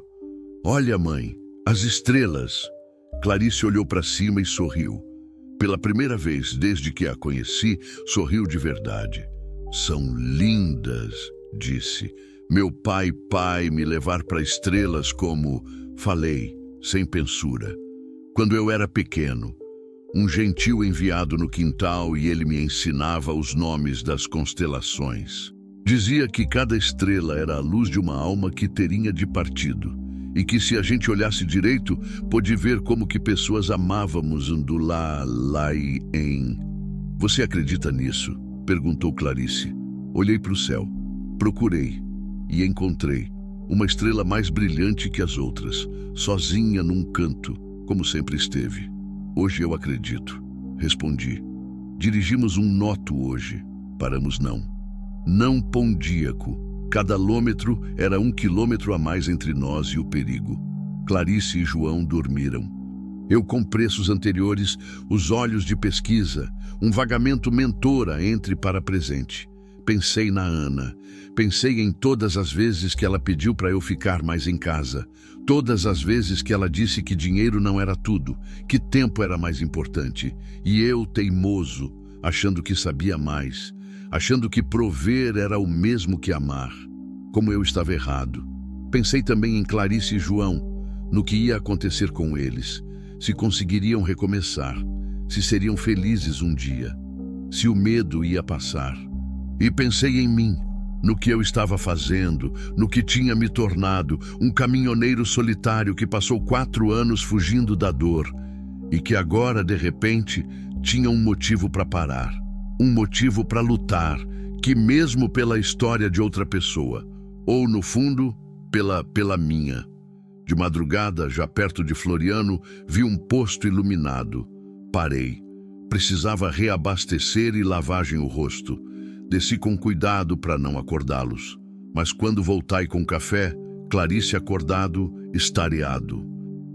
Olha, mãe, as estrelas. Clarice olhou para cima e sorriu. Pela primeira vez desde que a conheci, sorriu de verdade. São lindas, disse. Meu pai me levar para estrelas como... Falei, sem pensura. Quando eu era pequeno. Um gentil enviado no quintal e ele me ensinava os nomes das constelações. Dizia que cada estrela era a luz de uma alma que teria de partido e que se a gente olhasse direito, pôde ver como que pessoas amávamos do lá e em. Você acredita nisso? Perguntou Clarice. Olhei para o céu, procurei e encontrei uma estrela mais brilhante que as outras, sozinha num canto, como sempre esteve. Hoje eu acredito, respondi. Dirigimos um noto hoje. Paramos não. Não pondíaco. Cada lômetro era 1 quilômetro a mais entre nós e o perigo. Clarice e João dormiram. Eu com preços anteriores, os olhos de pesquisa, um vagamento mentora entre para presente. Pensei na Ana. Pensei em todas as vezes que ela pediu para eu ficar mais em casa. Todas as vezes que ela disse que dinheiro não era tudo, que tempo era mais importante. E eu, teimoso, achando que sabia mais, achando que prover era o mesmo que amar. Como eu estava errado. Pensei também em Clarice e João, no que ia acontecer com eles, se conseguiriam recomeçar, se seriam felizes um dia, se o medo ia passar. E pensei em mim, no que eu estava fazendo, no que tinha me tornado, um caminhoneiro solitário que passou 4 anos fugindo da dor e que agora, de repente, tinha um motivo para parar, um motivo para lutar, que mesmo pela história de outra pessoa, ou no fundo, pela minha. De madrugada, já perto de Floriano, vi um posto iluminado. Parei. Precisava reabastecer e lavagem o rosto. Desci com cuidado para não acordá-los. Mas quando voltai com café, Clarice acordado, estareado.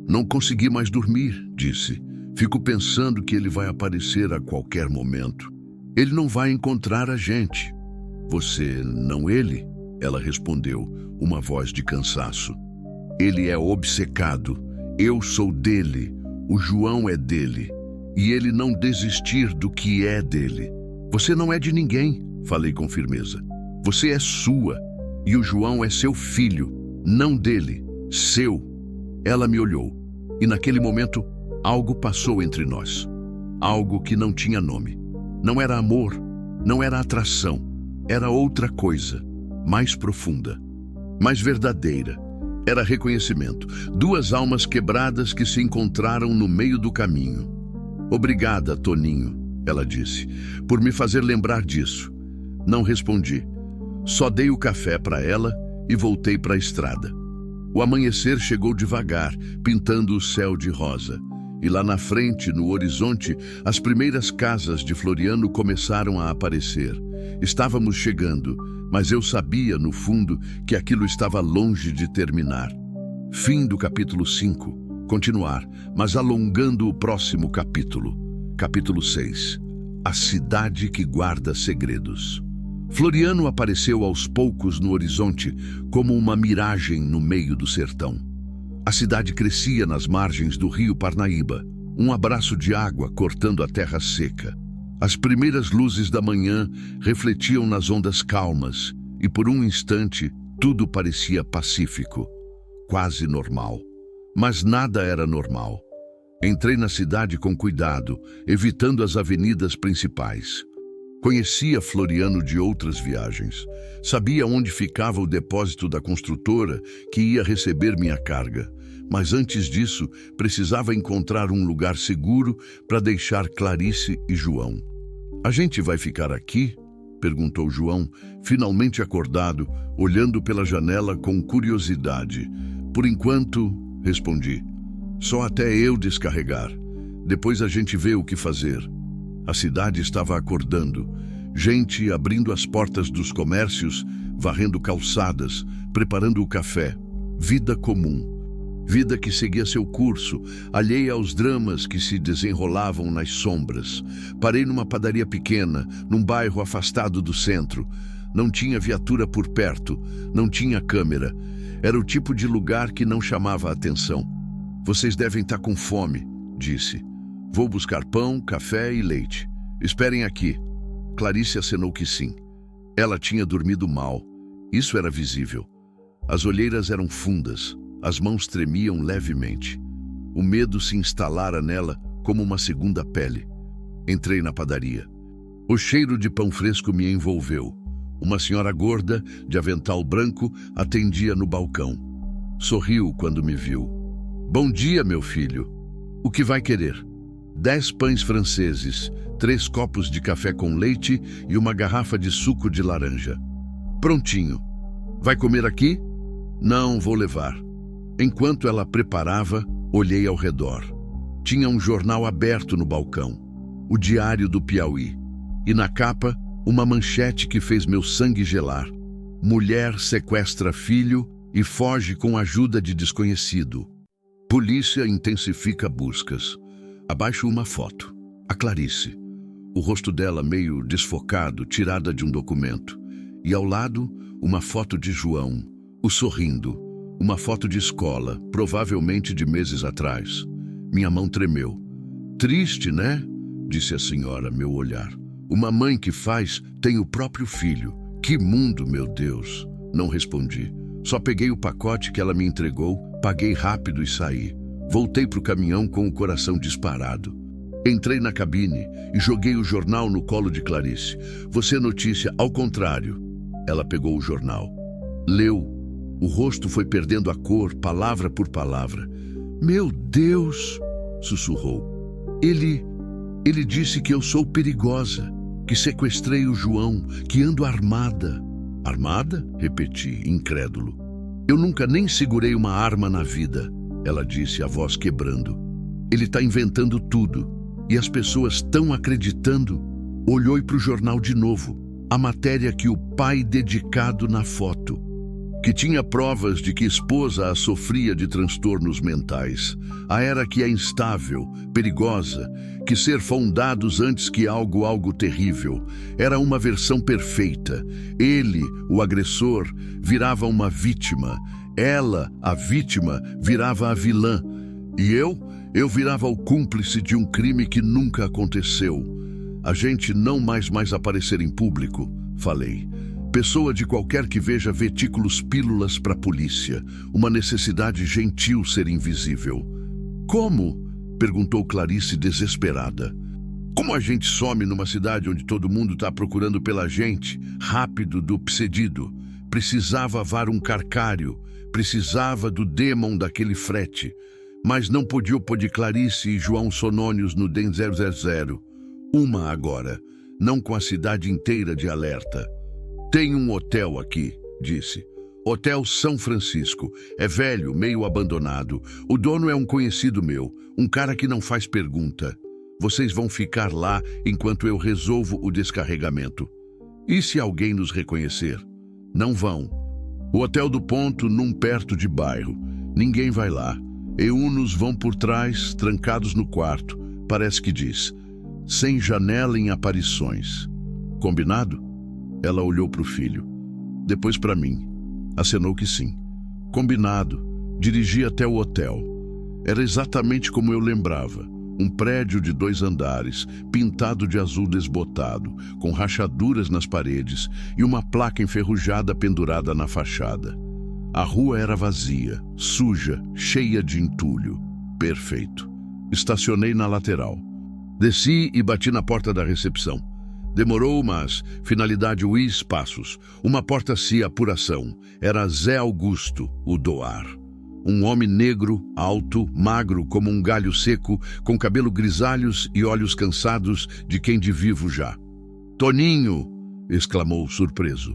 Não consegui mais dormir, disse. Fico pensando que ele vai aparecer a qualquer momento. Ele não vai encontrar a gente. Você, não ele? Ela respondeu, uma voz de cansaço. Ele é obcecado. Eu sou dele. O João é dele. E ele não desistir do que é dele. Você não é de ninguém, falei com firmeza. Você é sua. E o João é seu filho. Não dele, seu. Ela me olhou, e naquele momento, algo passou entre nós. Algo que não tinha nome. Não era amor, não era atração. Era outra coisa, mais profunda, mais verdadeira. Era reconhecimento. Duas almas quebradas que se encontraram no meio do caminho. Obrigada, Toninho, ela disse, por me fazer lembrar disso. Não respondi. Só dei o café para ela e voltei para a estrada. O amanhecer chegou devagar, pintando o céu de rosa. E lá na frente, no horizonte, as primeiras casas de Floriano começaram a aparecer. Estávamos chegando, mas eu sabia, no fundo, que aquilo estava longe de terminar. Fim do capítulo 5. Continuar, mas alongando o próximo capítulo. Capítulo 6. A cidade que guarda segredos. Floriano apareceu aos poucos no horizonte, como uma miragem no meio do sertão. A cidade crescia nas margens do rio Parnaíba, um abraço de água cortando a terra seca. As primeiras luzes da manhã refletiam nas ondas calmas, e por um instante tudo parecia pacífico, quase normal. Mas nada era normal. Entrei na cidade com cuidado, evitando as avenidas principais. Conhecia Floriano de outras viagens. Sabia onde ficava o depósito da construtora que ia receber minha carga. Mas antes disso, precisava encontrar um lugar seguro para deixar Clarice e João. A gente vai ficar aqui? Perguntou João, finalmente acordado, olhando pela janela com curiosidade. Por enquanto, respondi. Só até eu descarregar. Depois a gente vê o que fazer. A cidade estava acordando. Gente abrindo as portas dos comércios, varrendo calçadas, preparando o café. Vida comum. Vida que seguia seu curso, alheia aos dramas que se desenrolavam nas sombras. Parei numa padaria pequena, num bairro afastado do centro. Não tinha viatura por perto, não tinha câmera. Era o tipo de lugar que não chamava a atenção. Vocês devem estar com fome, disse. Vou buscar pão, café e leite. Esperem aqui. Clarice acenou que sim. Ela tinha dormido mal. Isso era visível. As olheiras eram fundas. As mãos tremiam levemente. O medo se instalara nela como uma segunda pele. Entrei na padaria. O cheiro de pão fresco me envolveu. Uma senhora gorda, de avental branco, atendia no balcão. Sorriu quando me viu. Bom dia, meu filho. O que vai querer? 10 pães franceses, 3 copos de café com leite e uma garrafa de suco de laranja. Prontinho. Vai comer aqui? Não, vou levar. Enquanto ela preparava, olhei ao redor. Tinha um jornal aberto no balcão, o Diário do Piauí. E na capa, uma manchete que fez meu sangue gelar. Mulher sequestra filho e foge com ajuda de desconhecido. Polícia intensifica buscas. Abaixo uma foto. A Clarice. O rosto dela meio desfocado, tirada de um documento. E ao lado, uma foto de João, o sorrindo. Uma foto de escola, provavelmente de meses atrás. Minha mão tremeu. Triste, né? Disse a senhora, meu olhar. Uma mãe que faz tem o próprio filho. Que mundo, meu Deus! Não respondi. Só peguei o pacote que ela me entregou, paguei rápido e saí. Voltei para o caminhão com o coração disparado. Entrei na cabine e joguei o jornal no colo de Clarice. Você notícia ao contrário. Ela pegou o jornal. Leu. O rosto foi perdendo a cor, palavra por palavra. Meu Deus! Sussurrou. Ele disse que eu sou perigosa, que sequestrei o João, que ando armada. Armada? Repeti, incrédulo. Eu nunca nem segurei uma arma na vida, ela disse, a voz quebrando. Ele está inventando tudo. E as pessoas estão acreditando. Olhou para o jornal de novo. A matéria que o pai dedicado na foto. Que tinha provas de que esposa a sofria de transtornos mentais. A era que é instável, perigosa, que ser fondados antes que algo terrível. Era uma versão perfeita. Ele, o agressor, virava uma vítima. Ela, a vítima, virava a vilã. E eu virava o cúmplice de um crime que nunca aconteceu. A gente não mais aparecer em público, falei. Pessoa de qualquer que veja vetículos pílulas para a polícia. Uma necessidade gentil ser invisível. Como? Perguntou Clarice desesperada. Como a gente some numa cidade onde todo mundo está procurando pela gente? Rápido do psedido. Precisava var um carcário. Precisava do demon daquele frete. Mas não podia pôr de Clarice e João Sonônios no DEM 000. Uma agora, não com a cidade inteira de alerta. Tem um hotel aqui, disse. Hotel São Francisco. É velho, meio abandonado. O dono é um conhecido meu, um cara que não faz pergunta. Vocês vão ficar lá enquanto eu resolvo o descarregamento. E se alguém nos reconhecer? Não vão. O hotel do ponto, num perto de bairro. Ninguém vai lá. Eunos vão por trás, trancados no quarto. Parece que diz, sem janela em aparições. Combinado? Ela olhou para o filho. Depois para mim. Acenou que sim. Combinado. Dirigi até o hotel. Era exatamente como eu lembrava. Um prédio de 2 andares, pintado de azul desbotado, com rachaduras nas paredes e uma placa enferrujada pendurada na fachada. A rua era vazia, suja, cheia de entulho. Perfeito. Estacionei na lateral. Desci e bati na porta da recepção. Demorou, mas finalidade Luiz Passos. Uma porta-cia apuração. Era Zé Augusto, o doar. Um homem negro, alto, magro como um galho seco, com cabelo grisalhos e olhos cansados de quem de vivo já. Toninho! Exclamou surpreso.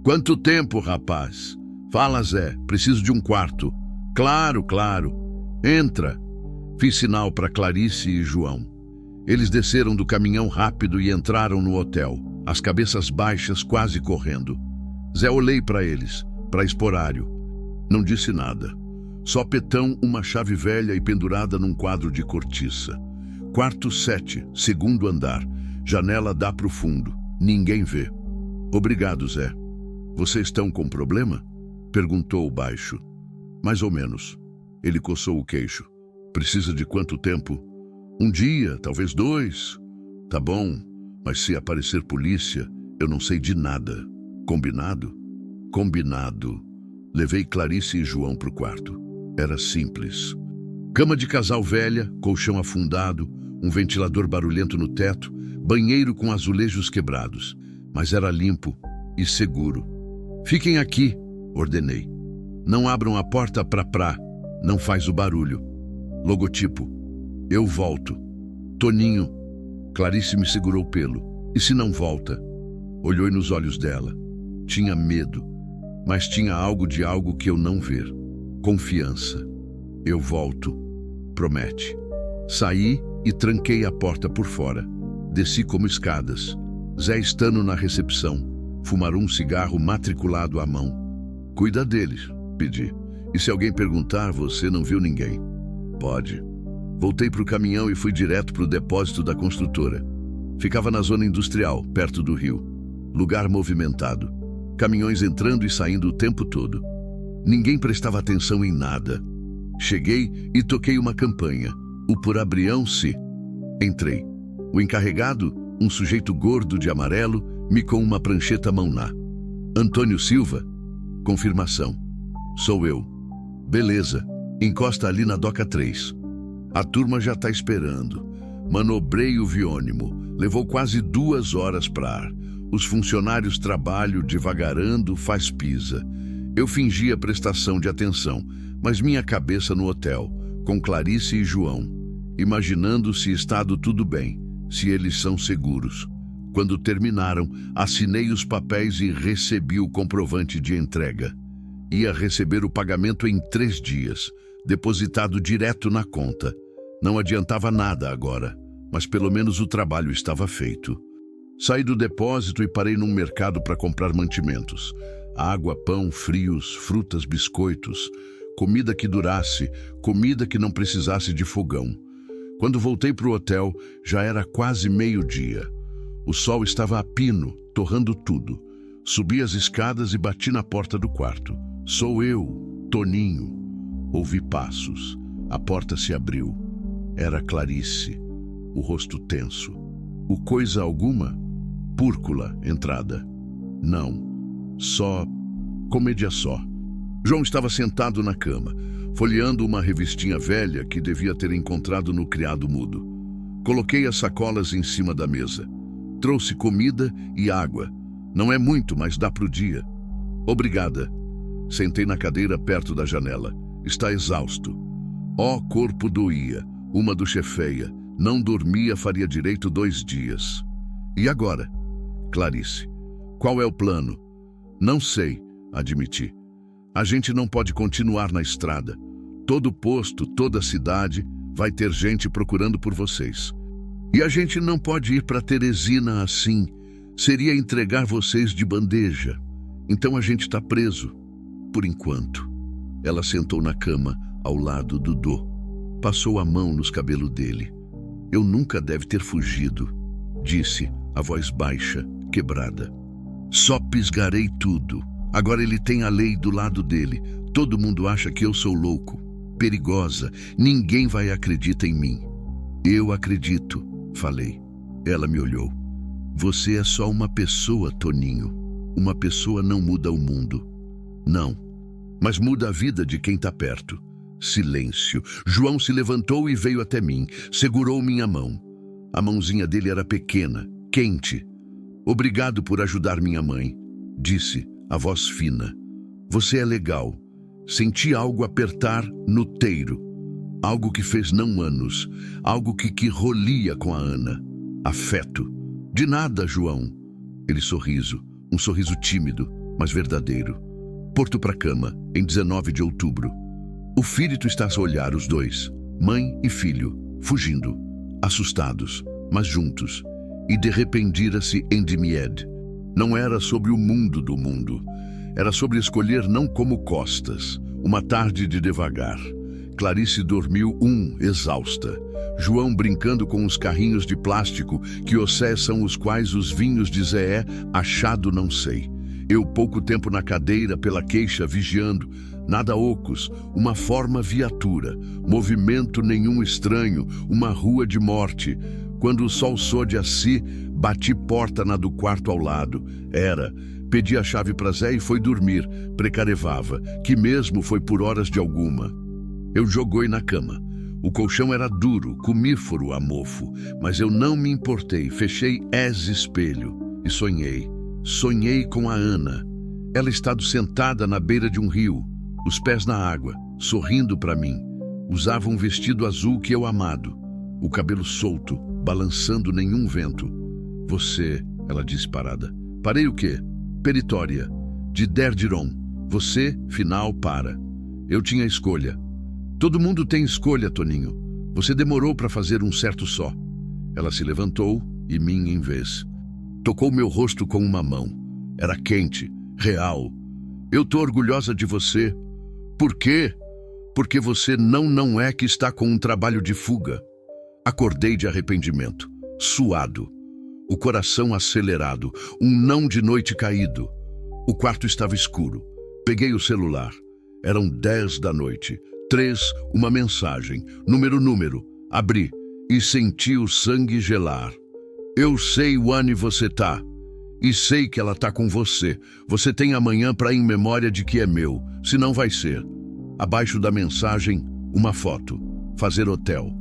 Quanto tempo, rapaz? Fala, Zé, preciso de um quarto. Claro, claro. Entra. Fiz sinal para Clarice e João. Eles desceram do caminhão rápido e entraram no hotel, as cabeças baixas, quase correndo. Zé, olhei para eles, para Esporário. Não disse nada. Só petão, uma chave velha e pendurada num quadro de cortiça. Quarto 7, segundo andar. Janela dá pro fundo. Ninguém vê. Obrigado, Zé. Vocês estão com problema? Perguntou baixo. Mais ou menos. Ele coçou o queixo. Precisa de quanto tempo? Um dia, talvez 2. Tá bom, mas se aparecer polícia, eu não sei de nada. Combinado? Combinado. Levei Clarice e João pro quarto. Era simples. Cama de casal velha, colchão afundado, um ventilador barulhento no teto, banheiro com azulejos quebrados. Mas era limpo e seguro. Fiquem aqui, ordenei. Não abram a porta pra. Não faz o barulho. Logotipo. Eu volto. Toninho. Clarice me segurou o pelo. E se não volta? Olhou nos olhos dela. Tinha medo, mas tinha algo de algo que eu não ver. Confiança. Eu volto. Promete. Saí e tranquei a porta por fora. Desci como escadas. Zé estando na recepção. Fumaram um cigarro matriculado à mão. Cuida deles, pedi. E se alguém perguntar, você não viu ninguém? Pode. Voltei para o caminhão e fui direto para o depósito da construtora. Ficava na zona industrial, perto do rio. Lugar movimentado. Caminhões entrando e saindo o tempo todo. Ninguém prestava atenção em nada. Cheguei e toquei uma campanha. O por Abrião-se. Entrei. O encarregado, um sujeito gordo de amarelo, me com uma prancheta mão na. Antônio Silva? Confirmação. Sou eu. Beleza. Encosta ali na doca 3. A turma já tá esperando. Manobrei o viônimo. Levou quase 2 horas para ar. Os funcionários trabalham devagarando, faz pisa. Eu fingia prestação de atenção, mas minha cabeça no hotel, com Clarice e João, imaginando se estado tudo bem, se eles são seguros. Quando terminaram, assinei os papéis e recebi o comprovante de entrega. Ia receber o pagamento em 3 dias, depositado direto na conta. Não adiantava nada agora, mas pelo menos o trabalho estava feito. Saí do depósito e parei num mercado para comprar mantimentos. Água, pão, frios, frutas, biscoitos. Comida que durasse, comida que não precisasse de fogão. Quando voltei para o hotel, já era quase meio-dia. O sol estava a pino, torrando tudo. Subi as escadas e bati na porta do quarto. Sou eu, Toninho. Ouvi passos. A porta se abriu. Era Clarice. O rosto tenso. O coisa alguma? Púrpura, entrada. Não. Comédia só. João estava sentado na cama, folheando uma revistinha velha que devia ter encontrado no criado mudo. Coloquei as sacolas em cima da mesa. Trouxe comida e água. Não é muito, mas dá pro dia. Obrigada. Sentei na cadeira perto da janela. Está exausto. Corpo doía. Uma duchefeia. Não dormia, faria direito 2 dias. E agora? Clarice. Qual é o plano? Não sei, admiti. A gente não pode continuar na estrada. Todo posto, toda cidade, vai ter gente procurando por vocês. E a gente não pode ir para Teresina assim. Seria entregar vocês de bandeja. Então a gente está preso. Por enquanto. Ela sentou na cama, ao lado do Dô. Passou a mão nos cabelos dele. Eu nunca deve ter fugido, disse, a voz baixa, quebrada. Só pisgarei tudo. Agora ele tem a lei do lado dele. Todo mundo acha que eu sou louco. Perigosa. Ninguém vai acreditar em mim. Eu acredito, falei. Ela me olhou. Você é só uma pessoa, Toninho. Uma pessoa não muda o mundo. Não. Mas muda a vida de quem está perto. Silêncio. João se levantou e veio até mim. Segurou minha mão. A mãozinha dele era pequena, quente. Obrigado por ajudar minha mãe, disse, a voz fina. Você é legal. Senti algo apertar no teiro. Algo que fez não anos. Algo que rolia com a Ana. Afeto. De nada, João. Ele sorriso. Um sorriso tímido, mas verdadeiro. Porto pra cama, em 19 de outubro. O Fírito está a olhar os dois, mãe e filho, fugindo, assustados, mas juntos. E derrependira-se em Dimied. Não era sobre o mundo do mundo. Era sobre escolher não como costas. Uma tarde de devagar. Clarice dormiu exausta. João brincando com os carrinhos de plástico que são os quais os vinhos de Zé achado não sei. Eu pouco tempo na cadeira pela queixa vigiando. Nada ocos, uma forma viatura. Movimento nenhum estranho, uma rua de morte. Quando o sol sode assim, bati porta na do quarto ao lado. Pedi a chave para Zé e foi dormir. Precarevava, que mesmo foi por horas de alguma. Eu jogoi na cama. O colchão era duro, comífero a mofo, mas eu não me importei. Fechei espelho e sonhei. Sonhei com a Ana. Ela estava sentada na beira de um rio, os pés na água, sorrindo para mim. Usava um vestido azul que eu amado. O cabelo solto, balançando nenhum vento. Você, ela disse parada. Parei o quê? Peritória. De Derdiron. Você, final, para. Eu tinha escolha. Todo mundo tem escolha, Toninho. Você demorou para fazer um certo só. Ela se levantou e mim em vez. Tocou meu rosto com uma mão. Era quente, real. Eu tô orgulhosa de você. Por quê? Porque você não é que está com um trabalho de fuga. Acordei de arrependimento, suado. O coração acelerado, um não de noite caído. O quarto estava escuro. Peguei o celular. Eram 10 da noite. 3, uma mensagem. Número. Abri e senti o sangue gelar. Eu sei onde você tá. E sei que ela tá com você. Você tem amanhã para em memória de que é meu. Se não vai ser. Abaixo da mensagem, uma foto. Fazer hotel.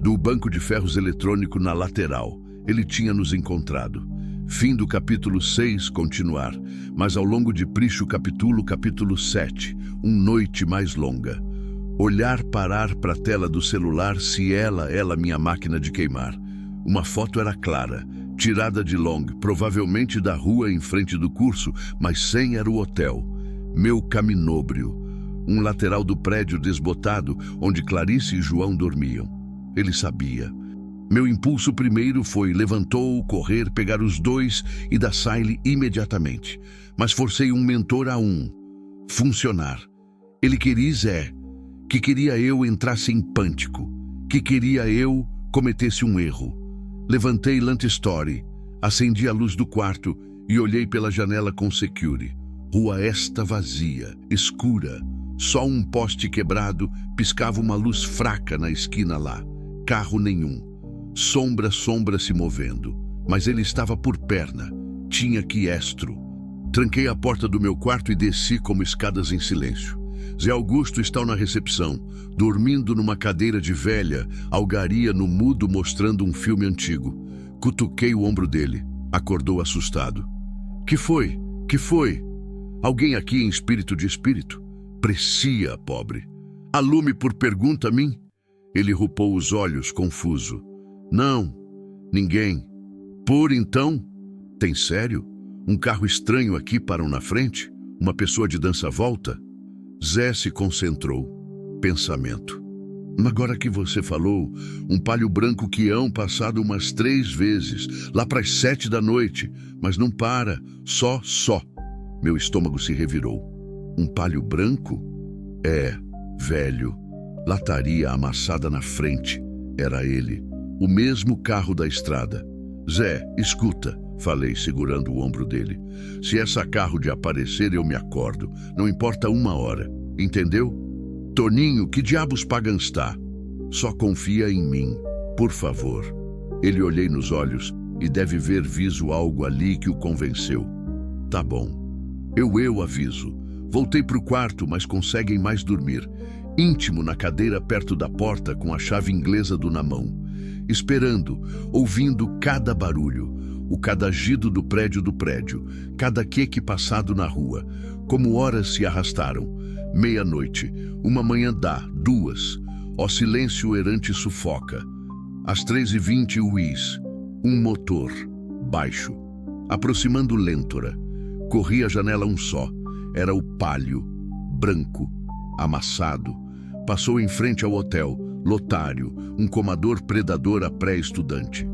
Do banco de ferros eletrônico na lateral. Ele tinha nos encontrado. Fim do capítulo 6, continuar. Mas ao longo de Pricho capítulo 7. Noite mais longa. Olhar parar para a tela do celular se ela minha máquina de queimar. Uma foto era clara, tirada de long, provavelmente da rua em frente do curso, mas sem era o hotel. Meu caminóbrio. Um lateral do prédio desbotado, onde Clarice e João dormiam. Ele sabia. Meu impulso primeiro foi, levantou, correr, pegar os dois e dar saile imediatamente. Mas forcei um mentor a funcionar. Ele queria Zé, que queria eu entrasse em pânico, que queria eu cometesse um erro. Levantei Lantestory, acendi a luz do quarto e olhei pela janela com security. Rua esta vazia, escura. Só um poste quebrado piscava uma luz fraca na esquina lá. Carro nenhum. Sombra se movendo. Mas ele estava por perna. Tinha que estro. Tranquei a porta do meu quarto e desci como escadas em silêncio. Zé Augusto está na recepção, dormindo numa cadeira de velha, algaria no mudo mostrando um filme antigo. Cutuquei o ombro dele. Acordou assustado. Que foi? Que foi? Alguém aqui em espírito de espírito? Precia, pobre. Há lume por pergunta a mim? Ele rupou os olhos, confuso. Não, ninguém. Por então? Tem sério? Um carro estranho aqui parou na frente? Uma pessoa de dança volta? Zé se concentrou. Pensamento. Agora que você falou, um palio branco quião passado umas 3 vezes, lá para as 7 da noite, mas não para, só. Meu estômago se revirou. Um palio branco? É, velho. Lataria amassada na frente. Era ele. O mesmo carro da estrada. Zé, escuta, falei segurando o ombro dele. Se essa carro de aparecer, eu me acordo. Não importa 1 hora. Entendeu? Toninho, que diabos pagan está? Só confia em mim, por favor. Ele olhei nos olhos e deve ver viso algo ali que o convenceu. Tá bom. Eu aviso. Voltei pro quarto, mas conseguem mais dormir. Íntimo na cadeira perto da porta com a chave inglesa na mão. Esperando, ouvindo cada barulho. O cadagido do prédio, cada queque passado na rua. Como horas se arrastaram. 00:30, uma manhã dá, 2. Ó silêncio errante sufoca. Às 3:20 uís. Um motor, baixo. Aproximando lêntora. Corri a janela um só. Era o palio, branco, amassado. Passou em frente ao hotel, lotário, um comador predador a pré-estudante.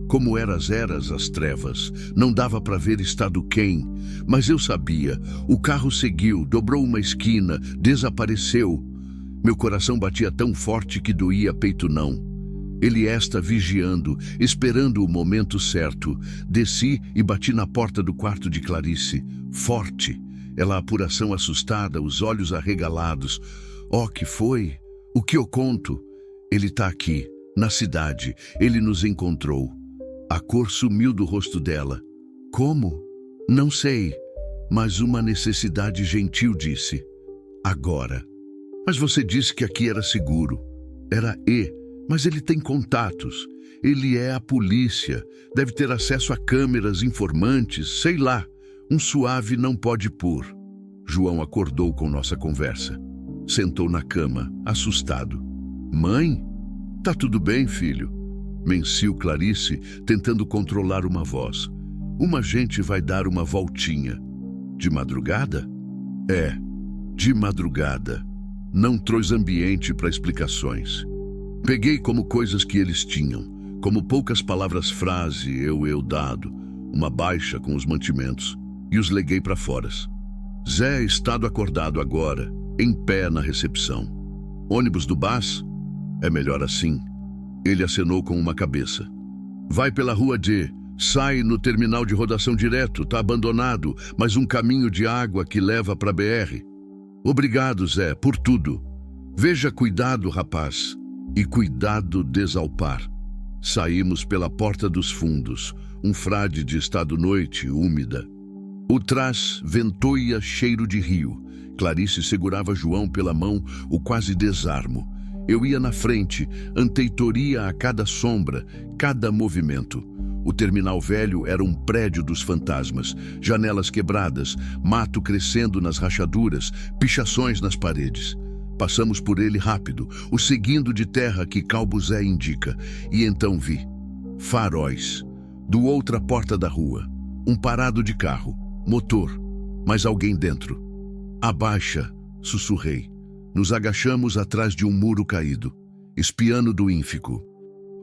Como eras as trevas, não dava para ver estado quem, mas eu sabia. O carro seguiu, dobrou uma esquina, desapareceu. Meu coração batia tão forte que doía peito não. Ele vigiando, esperando o momento certo. Desci e bati na porta do quarto de Clarice. Forte. Ela apuração assustada, os olhos arregalados. Oh, que foi? O que eu conto? Ele tá aqui, na cidade. Ele nos encontrou. A cor sumiu do rosto dela. Como? Não sei, mas uma necessidade gentil disse. Agora. Mas você disse que aqui era seguro. Era mas ele tem contatos. Ele é a polícia. Deve ter acesso a câmeras, informantes, sei lá. Um suave não pode pôr. João acordou com nossa conversa. Sentou na cama, assustado. Mãe? Tá tudo bem, filho? Mentiu Clarice, tentando controlar uma voz. Uma gente vai dar uma voltinha. De madrugada? É, de madrugada. Não trouxe ambiente para explicações. Peguei como coisas que eles tinham, como poucas palavras-frase, eu dado, uma baixa com os mantimentos, e os leguei para fora. Zé estado acordado agora, em pé na recepção. Ônibus do Bás? É melhor assim. Ele acenou com uma cabeça. Vai pela rua D, sai no terminal de rodação direto, tá abandonado, mas um caminho de água que leva para BR. Obrigado, Zé, por tudo. Veja cuidado, rapaz, e cuidado desalpar. Saímos pela porta dos fundos, um frade de estado-noite, úmida. O trás ventoia cheiro de rio. Clarice segurava João pela mão, o quase desarmo. Eu ia na frente, anteitoria a cada sombra, cada movimento. O terminal velho era um prédio dos fantasmas, janelas quebradas, mato crescendo nas rachaduras, pichações nas paredes. Passamos por ele rápido, o seguindo de terra que Calbuzé indica, e então vi faróis. Do outra porta da rua, um parado de carro, motor, mas alguém dentro. Abaixa, sussurrei. Nos agachamos atrás de um muro caído, espiando do ínfico.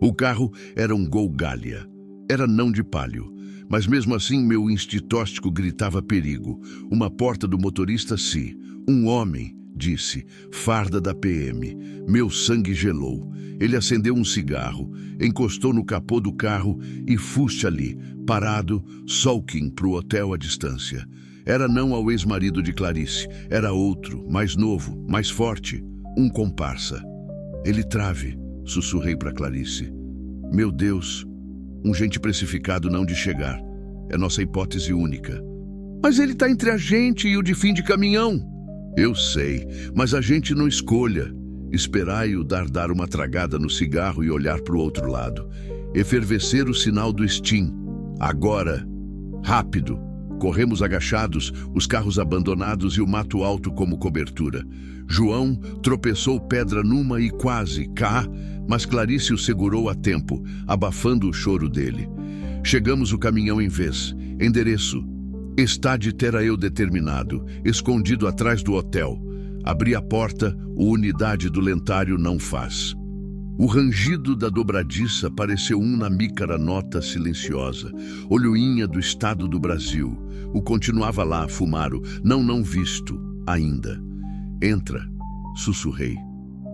O carro era um Gol Gallia. Era não de palio, mas mesmo assim meu instintóstico gritava perigo. Uma porta do motorista um homem, disse, farda da PM. Meu sangue gelou. Ele acendeu um cigarro, encostou no capô do carro e fuste ali, parado, sulking pro hotel à distância. Era não ao ex-marido de Clarice, era outro, mais novo, mais forte, um comparsa. Ele trave, sussurrei para Clarice. Meu Deus, um gente precificado não de chegar. É nossa hipótese única. Mas ele está entre a gente e o de fim de caminhão. Eu sei, mas a gente não escolha. Esperai-o dar uma tragada no cigarro e olhar para o outro lado. Efervescer o sinal do Steam. Agora. Rápido. Corremos agachados, os carros abandonados e o mato alto como cobertura. João tropeçou pedra numa e quase cá, mas Clarice o segurou a tempo, abafando o choro dele. Chegamos o caminhão em vez. Endereço. Estádio terá eu determinado, escondido atrás do hotel. Abri a porta, o unidade do lentário não faz. O rangido da dobradiça pareceu na mícara nota silenciosa. Olhoinha do estado do Brasil. O continuava lá, fumaro, não visto, ainda. Entra, sussurrei.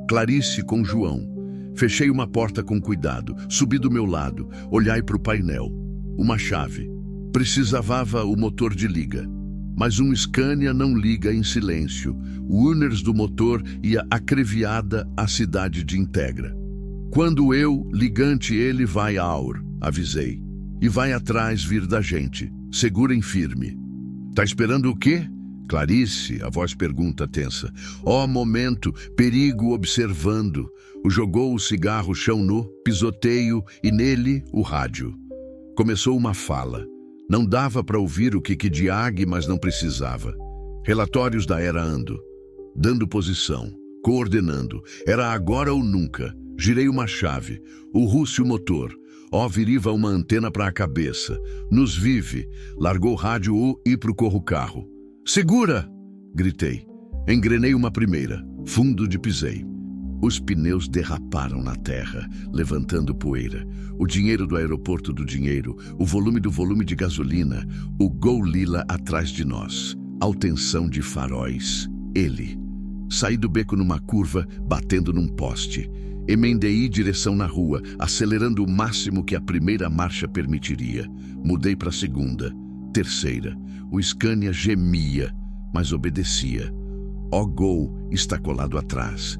Clarice com João. Fechei uma porta com cuidado, subi do meu lado, olhai para o painel. Uma chave. Precisava o motor de liga. Mas um Scania não liga em silêncio. O Uners do motor ia acreviada à cidade de Integra. Quando eu, ligante, ele vai a Aur, avisei. E vai atrás vir da gente. Segurem firme. Tá esperando o quê? Clarice, a voz pergunta tensa. Momento, perigo observando. Jogou o cigarro chão nu, pisoteio e nele o rádio. Começou uma fala. Não dava para ouvir o Kikdiag, mas não precisava. Relatórios da Era Ando. Dando posição. Coordenando. Era agora ou nunca. Girei uma chave. O Rússio motor. Viriva uma antena para a cabeça. Nos vive. Largou o rádio e pro corro-carro. Segura! Gritei. Engrenei uma primeira. Fundo de pisei. Os pneus derraparam na terra, levantando poeira. O dinheiro do aeroporto do dinheiro, o volume do volume de gasolina, o Gol Lila atrás de nós. Altenção de faróis. Ele. Saí do beco numa curva, batendo num poste. Emendei direção na rua, acelerando o máximo que a primeira marcha permitiria. Mudei para a segunda, terceira. O Scania gemia, mas obedecia. Gol está colado atrás.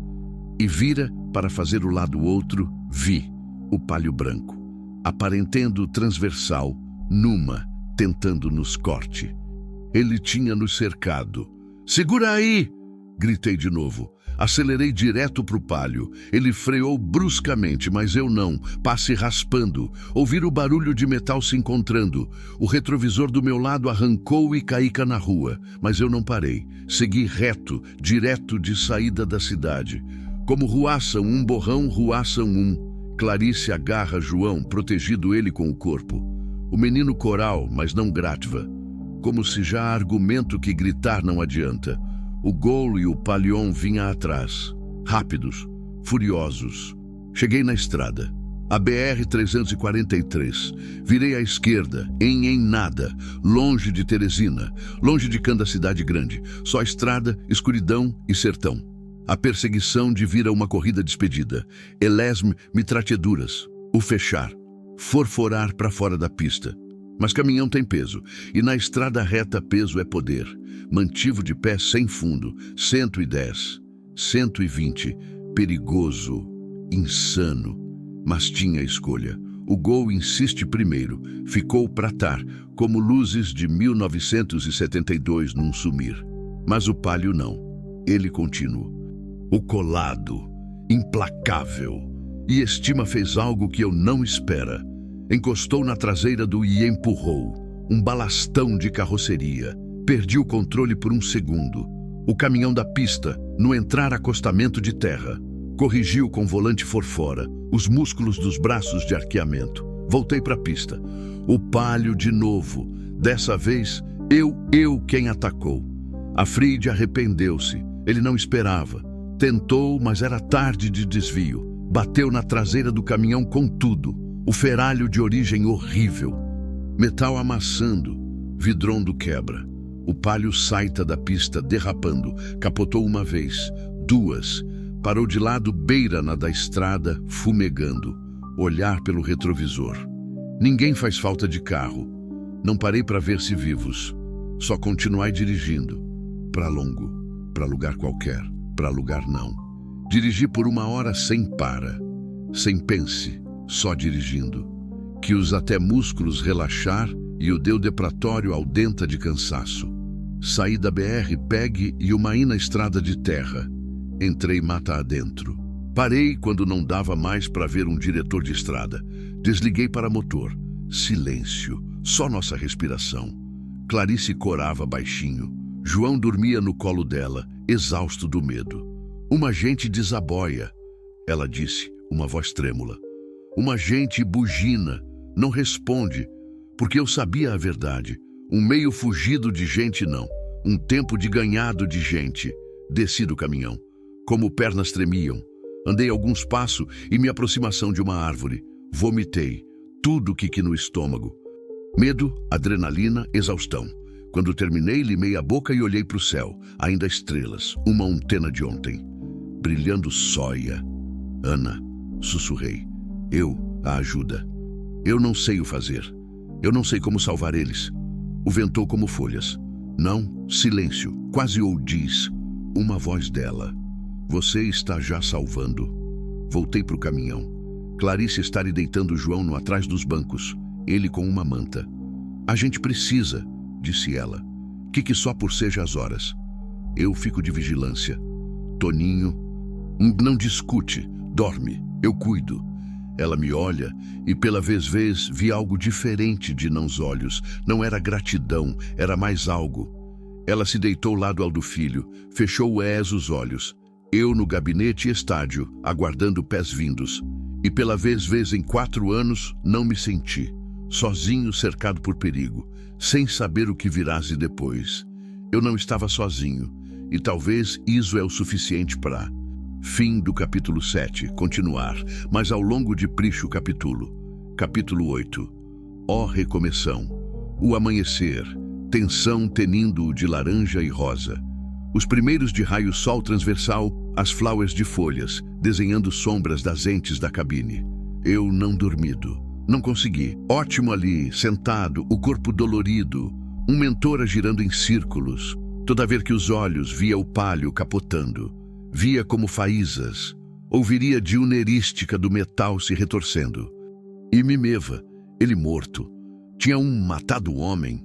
E vira para fazer o lado outro, vi o palio branco, aparentando transversal, numa, tentando nos corte. Ele tinha nos cercado. Segura aí! Gritei de novo. Acelerei direto pro palio. Ele freou bruscamente, mas eu não. Passe raspando. Ouvir o barulho de metal se encontrando. O retrovisor do meu lado arrancou e caí na rua. Mas eu não parei. Segui reto, direto de saída da cidade. Como ruaçam um borrão, ruaçam um. Clarice agarra João, protegido ele com o corpo. O menino coral, mas não grátiva. Como se já há argumento que gritar não adianta. O Gol e o Palion vinham atrás. Rápidos, furiosos. Cheguei na estrada. A BR-343. Virei à esquerda, em nada. Longe de Teresina. Longe de cada cidade grande. Só estrada, escuridão e sertão. A perseguição de vira uma corrida despedida. Elesme mitrateduras. O fechar. Forforar para fora da pista. Mas caminhão tem peso. E na estrada reta peso é poder. Mantivo de pé sem fundo. 110. 120. Perigoso. Insano. Mas tinha escolha. O Gol insiste primeiro. Ficou pratar, como luzes de 1972 num sumir. Mas o palio não. Ele continuou. O colado, implacável. E Estima fez algo que eu não espera. Encostou na traseira do e empurrou. Um balastão de carroceria. Perdi o controle por um segundo. O caminhão da pista, no entrar acostamento de terra. Corrigiu com volante for fora, os músculos dos braços de arqueamento. Voltei para a pista. O palio de novo. Dessa vez, eu quem atacou. A Friede arrependeu-se. Ele não esperava. Tentou, mas era tarde de desvio. Bateu na traseira do caminhão com tudo. O feralho de origem horrível. Metal amassando. Vidrondo quebra. O palio saita da pista derrapando. Capotou uma vez, duas. Parou de lado beira na da estrada, fumegando. Olhar pelo retrovisor. Ninguém faz falta de carro. Não parei para ver se vivos. Só continuai dirigindo. Para longo. Para lugar qualquer. Para lugar não. Dirigi por 1 hora sem para. Sem pense. Só dirigindo. Que os até músculos relaxar e o deu depratório ao denta de cansaço. Saí da BR PEG e uma ina estrada de terra. Entrei mata adentro. Parei quando não dava mais para ver um diretor de estrada. Desliguei para motor. Silêncio, só nossa respiração. Clarice corava baixinho. João dormia no colo dela, exausto do medo. Uma gente desaboia, ela disse, uma voz trêmula. Uma gente bugina, não responde, porque eu sabia a verdade. Um meio fugido de gente não, um tempo de ganhado de gente. Desci do caminhão, como pernas tremiam. Andei alguns passos e me aproximação de uma árvore. Vomitei, tudo que no estômago. Medo, adrenalina, exaustão. Quando terminei, limei a boca e olhei para o céu. Ainda estrelas, uma antena de ontem. Brilhando sóia. Ana, sussurrei. Eu, a ajuda. Eu não sei o fazer. Eu não sei como salvar eles. O ventou como folhas. Não, silêncio, quase oudiz. Uma voz dela. Você está já salvando. Voltei para o caminhão. Clarice está lhe deitando João no atrás dos bancos. Ele com uma manta. A gente precisa, disse ela. Que só por seja as horas. Eu fico de vigilância. Toninho, não discute, dorme, eu cuido. Ela me olha e pela vez vi algo diferente de nos olhos. Não era gratidão, era mais algo. Ela se deitou lado ao do filho, fechou os olhos. Eu no gabinete e estádio, aguardando pés vindos. E pela vez em 4 anos, não me senti. Sozinho, cercado por perigo, sem saber o que virase depois. Eu não estava sozinho, e talvez isso é o suficiente para... Fim do capítulo 7, continuar, mas ao longo de Pricho capítulo. Capítulo 8. Ó recomeção. O amanhecer, tensão tenindo de laranja e rosa. Os primeiros de raio-sol transversal, as flowers de folhas, desenhando sombras das entes da cabine. Eu não dormido. Não consegui. Ótimo ali, sentado, o corpo dolorido. Um mentora girando em círculos. Toda vez que os olhos via o palio capotando. Via como faísas. Ouviria diunerística do metal se retorcendo. E Mimeva, ele morto. Tinha matado o homem.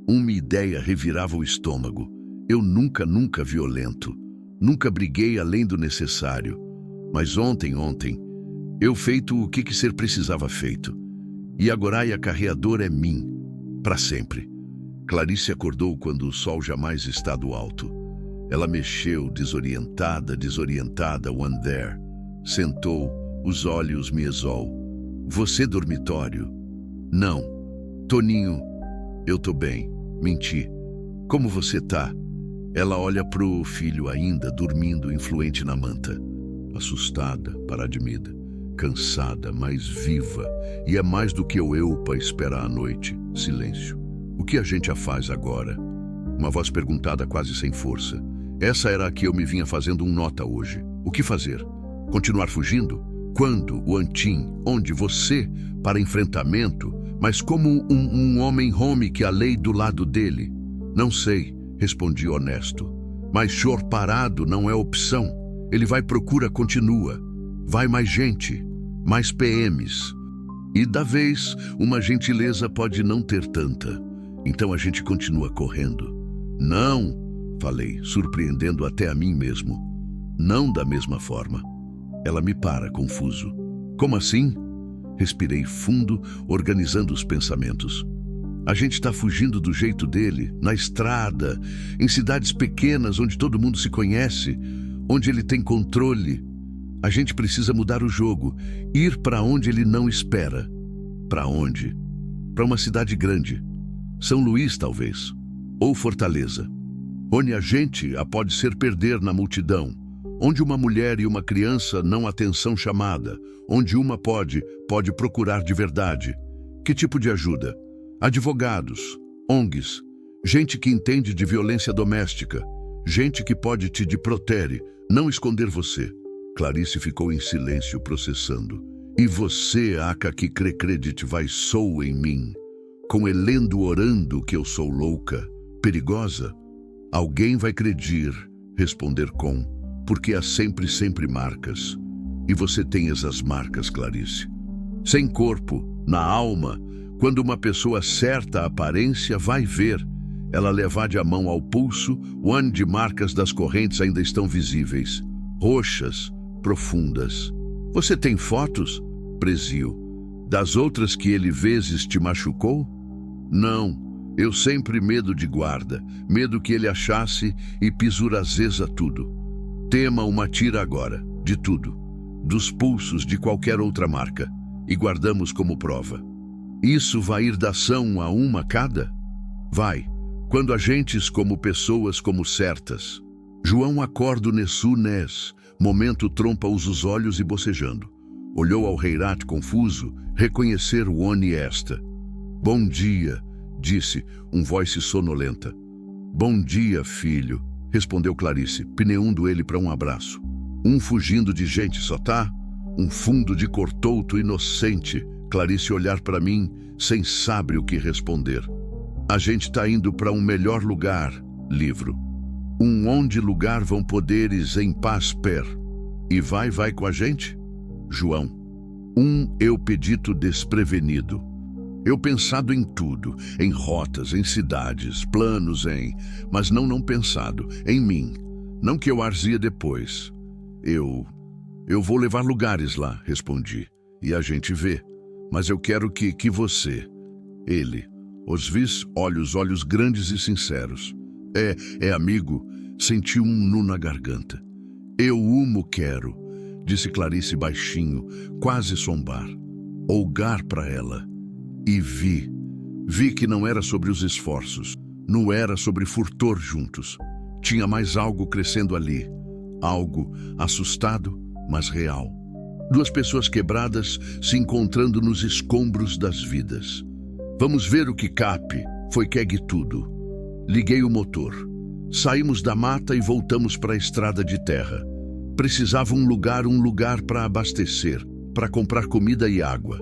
Uma ideia revirava o estômago. Eu nunca violento. Nunca briguei além do necessário. Mas ontem, eu feito o que ser precisava feito. E agora a carreadora é mim, para sempre. Clarice acordou quando o sol jamais está do alto. Ela mexeu, desorientada, one there. Sentou, os olhos me exol. Você dormitório? Não. Toninho, eu tô bem. Menti. Como você tá? Ela olha pro filho ainda, dormindo, influente na manta. Assustada, paradimida. Cansada, mas viva. E é mais do que eu para esperar a noite. Silêncio. O que a gente a faz agora? Uma voz perguntada quase sem força. Essa era a que eu me vinha fazendo nota hoje. O que fazer? Continuar fugindo? Quando o Antim, onde você, para enfrentamento, mas como um homem home que a lei do lado dele? Não sei, respondi honesto. Mas chor parado não é opção. Ele vai procura continua. Vai mais gente, mais PMs. E da vez, uma gentileza pode não ter tanta. Então a gente continua correndo. Não, falei, surpreendendo até a mim mesmo. Não da mesma forma. Ela me para, confuso. Como assim? Respirei fundo, organizando os pensamentos. A gente está fugindo do jeito dele, na estrada, em cidades pequenas onde todo mundo se conhece, onde ele tem controle. A gente precisa mudar o jogo, ir para onde ele não espera. Para onde? Para uma cidade grande. São Luís, talvez. Ou Fortaleza. Onde a gente a pode ser perder na multidão. Onde uma mulher e uma criança não atenção chamada. Onde uma pode procurar de verdade. Que tipo de ajuda? Advogados, ONGs, gente que entende de violência doméstica, gente que pode te proteger, não esconder você. Clarice ficou em silêncio processando. E você, aca que credite vai sou em mim, com elendo orando que eu sou louca, perigosa? Alguém vai credir, responder com, porque há sempre marcas. E você tem essas marcas, Clarice. Sem corpo, na alma, Quando uma pessoa certa a aparência vai ver, ela levade a mão ao pulso, onde marcas das correntes ainda estão visíveis, roxas, profundas. Você tem fotos? Preziu. Das outras que ele vezes te machucou? Não, eu sempre medo de guarda, medo que ele achasse e pisurazeza tudo. Tema uma tira agora, de tudo, dos pulsos de qualquer outra marca, e guardamos como prova. Isso vai ir da ação a uma cada? Vai, quando agentes como pessoas como certas. João acordo nessu nes, momento trompa-os os olhos e bocejando. Olhou ao Reirat confuso, reconhecer o oni esta. Bom dia, disse, voz sonolenta. Bom dia, filho, respondeu Clarice, pneando ele para um abraço. Fugindo de gente só tá? Fundo de cortouto inocente. Clarice olhar para mim, sem saber o que responder. A gente tá indo para um melhor lugar, livro. Onde lugar vão poderes em paz per. E vai com a gente? João. Eu pedito desprevenido. Eu pensado em tudo, em rotas, em cidades, planos mas não pensado, em mim. Não que eu arzia depois. Eu vou levar lugares lá, respondi. E a gente vê. Mas eu quero que você, ele, os vis, olhos grandes e sinceros. Amigo, senti nu na garganta. Eu quero, disse Clarice baixinho, quase sombar. Olgar para ela. E vi que não era sobre os esforços, não era sobre furtor juntos. Tinha mais algo crescendo ali, algo assustado, mas real. Duas pessoas quebradas se encontrando nos escombros das vidas. Vamos ver o que cape, foi quegue tudo. Liguei o motor. Saímos da mata e voltamos para a estrada de terra. Precisava um lugar para abastecer, para comprar comida e água.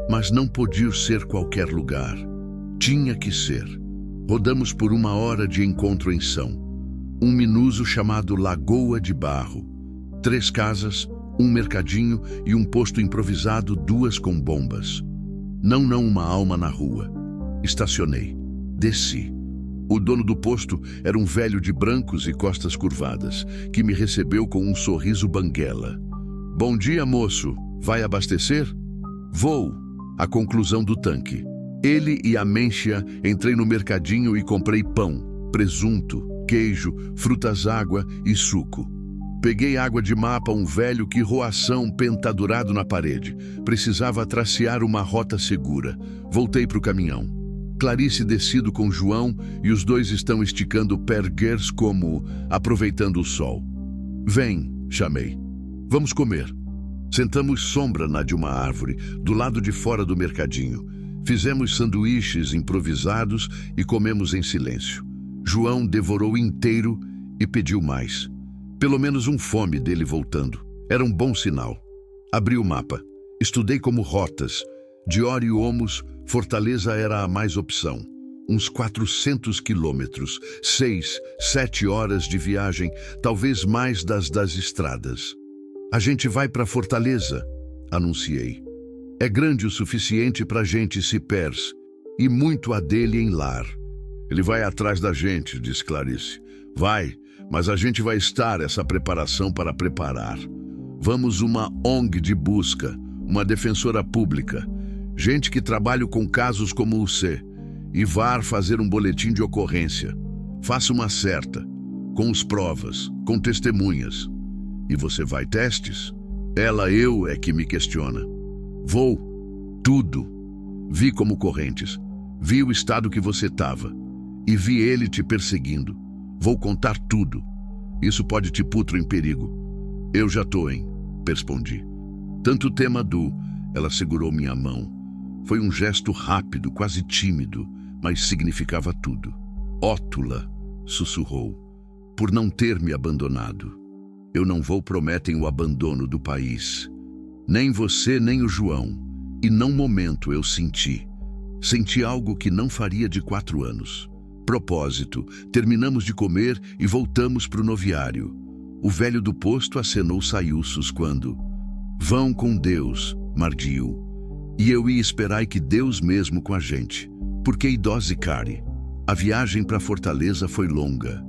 Mas não podia ser qualquer lugar. Tinha que ser. Rodamos por 1 hora de encontro em São. Minuso chamado Lagoa de Barro. 3 casas, mercadinho e posto improvisado, 2 com bombas. Não uma alma na rua. Estacionei. Desci. O dono do posto era um velho de brancos e costas curvadas, que me recebeu com um sorriso banguela. Bom dia, moço. Vai abastecer? Vou. A conclusão do tanque. Ele e a Menchia, entrei no mercadinho e comprei pão, presunto, queijo, frutas, água e suco. Peguei água de mapa, velho que roação pentadurado na parede. Precisava tracear uma rota segura. Voltei para o caminhão. Clarice descido com João e os dois estão esticando perguers como aproveitando o sol. Vem, chamei. Vamos comer. Sentamos sombra de uma árvore, do lado de fora do mercadinho. Fizemos sanduíches improvisados e comemos em silêncio. João devorou inteiro e pediu mais. Pelo menos fome dele voltando. Era um bom sinal. Abri o mapa. Estudei como rotas. De Oriomos, Fortaleza era a mais opção. Uns 400 quilômetros, 6, 7 horas de viagem, talvez mais das estradas. A gente vai para Fortaleza, anunciei. É grande o suficiente para a gente se pers, e muito a dele em lar. Ele vai atrás da gente, disse Clarice. Vai, mas a gente vai estar essa preparação para preparar. Vamos uma ONG de busca, uma defensora pública, gente que trabalha com casos como o C, e vá fazer um boletim de ocorrência. Faça uma certa, com as provas, com testemunhas. E você vai testes? Eu é que me questiona. Vou. Tudo. Vi como correntes. Vi o estado que você estava. E vi ele te perseguindo. Vou contar tudo. Isso pode te putro em perigo. Eu já tô, respondi. Tanto tema ela segurou minha mão. Foi um gesto rápido, quase tímido, mas significava tudo. Ótula, sussurrou, por não ter me abandonado. Eu não vou prometem o abandono do país. Nem você, nem o João. E num momento eu senti. Senti algo que não faria de 4 anos. Propósito, terminamos de comer e voltamos para o noviário. O velho do posto acenou saiuços quando... Vão com Deus, mardiu. E eu ia esperar que Deus mesmo com a gente. Porque idosa e care. A viagem para Fortaleza foi longa.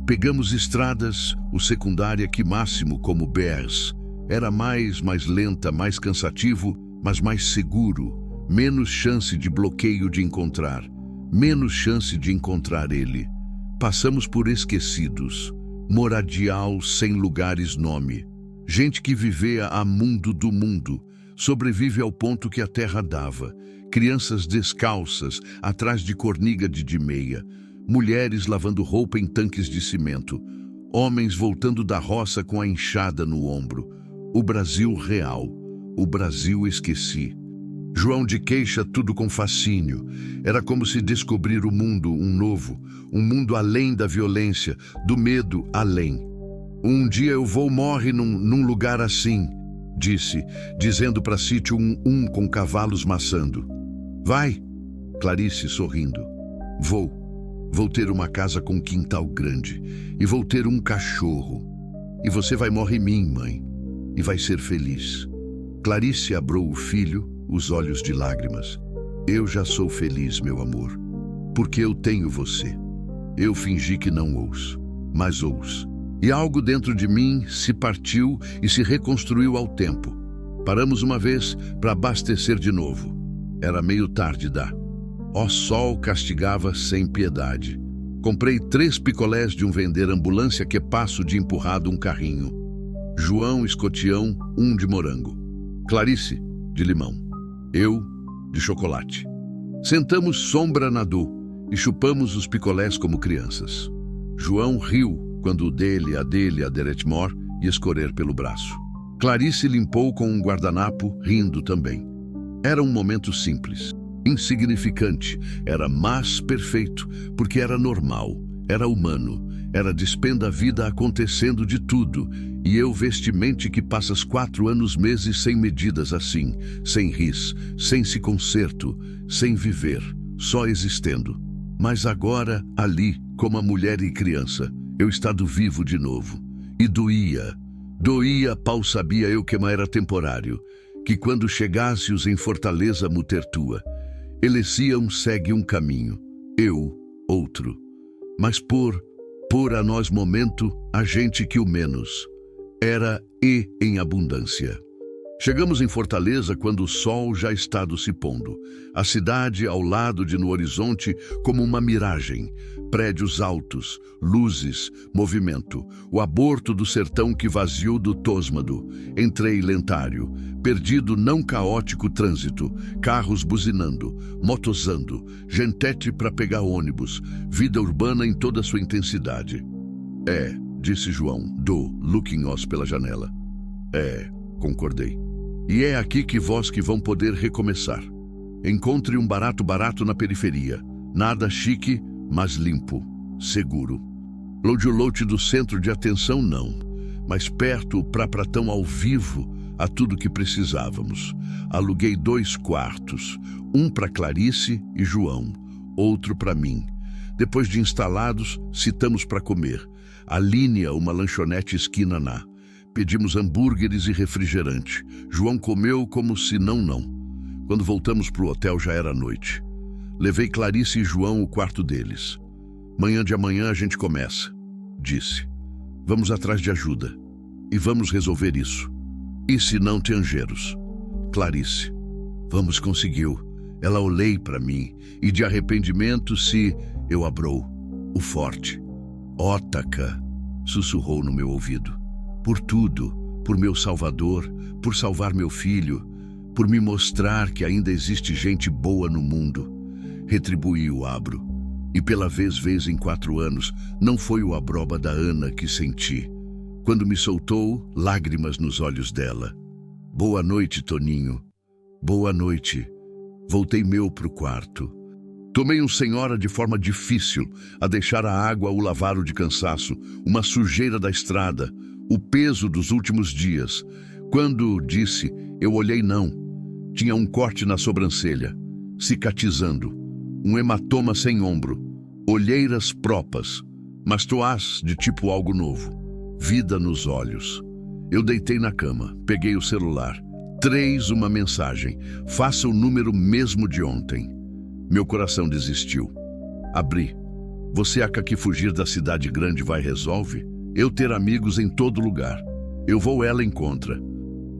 Pegamos estradas, o secundária que máximo como BRs. Era mais lenta, mais cansativo, mas mais seguro. Menos chance de bloqueio de encontrar. Menos chance de encontrar ele. Passamos por esquecidos. Moradial sem lugares nome. Gente que vivia a mundo do mundo. Sobrevive ao ponto que a terra dava. Crianças descalças, atrás de corniga de meia. Mulheres lavando roupa em tanques de cimento. Homens voltando da roça com a enxada no ombro. O Brasil real. O Brasil esqueci. João de queixa tudo com fascínio. Era como se descobrir o mundo, um novo. Um mundo além da violência, do medo além. Um dia eu vou morrer num lugar assim, disse, dizendo para sítio um com cavalos maçando. Vai, Clarice sorrindo. Vou ter uma casa com quintal grande e vou ter um cachorro. E você vai morrer em mim, mãe, e vai ser feliz. Clarice abrou o filho, os olhos de lágrimas. Eu já sou feliz, meu amor, porque eu tenho você. Eu fingi que não ouço, mas ouço. E algo dentro de mim se partiu e se reconstruiu ao tempo. Paramos uma vez para abastecer de novo. Era meio tarde da. Ó sol castigava sem piedade. Comprei 3 picolés de um vender ambulância que passo de empurrado um carrinho. João escotião, um de morango. Clarice, de limão. Eu, de chocolate. Sentamos sombra na Du e chupamos os picolés como crianças. João riu quando o dele, a Deretmore, ia escorrer pelo braço. Clarice limpou com um guardanapo, rindo também. Era um momento simples, insignificante, era mas perfeito, porque era normal, era humano, era despenda a vida acontecendo de tudo, e eu vestimente que passas 4 anos meses sem medidas assim, sem ris, sem se concerto, sem viver, só existendo. Mas agora, ali, como a mulher e criança, eu estado vivo de novo. E doía, pau sabia eu que era temporário, que quando chegássios em Fortaleza muter tua, eleciam segue um caminho, eu, outro. Mas por a nós momento, a gente que o menos, era e em abundância. Chegamos em Fortaleza quando o sol já estado se pondo. A cidade ao lado de no horizonte como uma miragem. Prédios altos, luzes, movimento. O aborto do sertão que vaziou do Tosmado. Entrei lentário, perdido não caótico trânsito. Carros buzinando, motosando, gentete para pegar ônibus. Vida urbana em toda sua intensidade. É, disse João, looking us pela janela. É, concordei. E é aqui que vós que vão poder recomeçar. Encontre um barato na periferia. Nada chique, mas limpo, seguro. Lote do centro de atenção não, mas perto pra tão ao vivo a tudo que precisávamos. Aluguei 2 quartos, um para Clarice e João, outro para mim. Depois de instalados, citamos para comer. A linha, uma lanchonete esquina na. Pedimos hambúrgueres e refrigerante. João comeu como se não. Quando voltamos pro hotel já era noite. Levei Clarice e João ao quarto deles. Manhã de amanhã a gente começa, disse. Vamos atrás de ajuda. E vamos resolver isso. E se não te angeiros? Clarice. Vamos conseguiu. Ela olhei para mim e de arrependimento se eu abrou. O forte. Ótaca, sussurrou no meu ouvido. Por tudo, por meu salvador, por salvar meu filho, por me mostrar que ainda existe gente boa no mundo. Retribuí o abro. E pela vez em 4 anos, não foi o abroba da Ana que senti. Quando me soltou, lágrimas nos olhos dela. Boa noite, Toninho. Boa noite. Voltei meu pro quarto. Tomei um senhora de forma difícil, a deixar a água o lavaro de cansaço, uma sujeira da estrada, o peso dos últimos dias. Quando disse, eu olhei não. Tinha um corte na sobrancelha, cicatrizando, um hematoma sem ombro, olheiras propas, mas toás de tipo algo novo, vida nos olhos. Eu deitei na cama, peguei o celular, 3, uma mensagem. Faça o número mesmo de ontem. Meu coração desistiu. Abri. Você acha que fugir da cidade grande vai resolve? Eu ter amigos em todo lugar. Eu vou, ela encontra.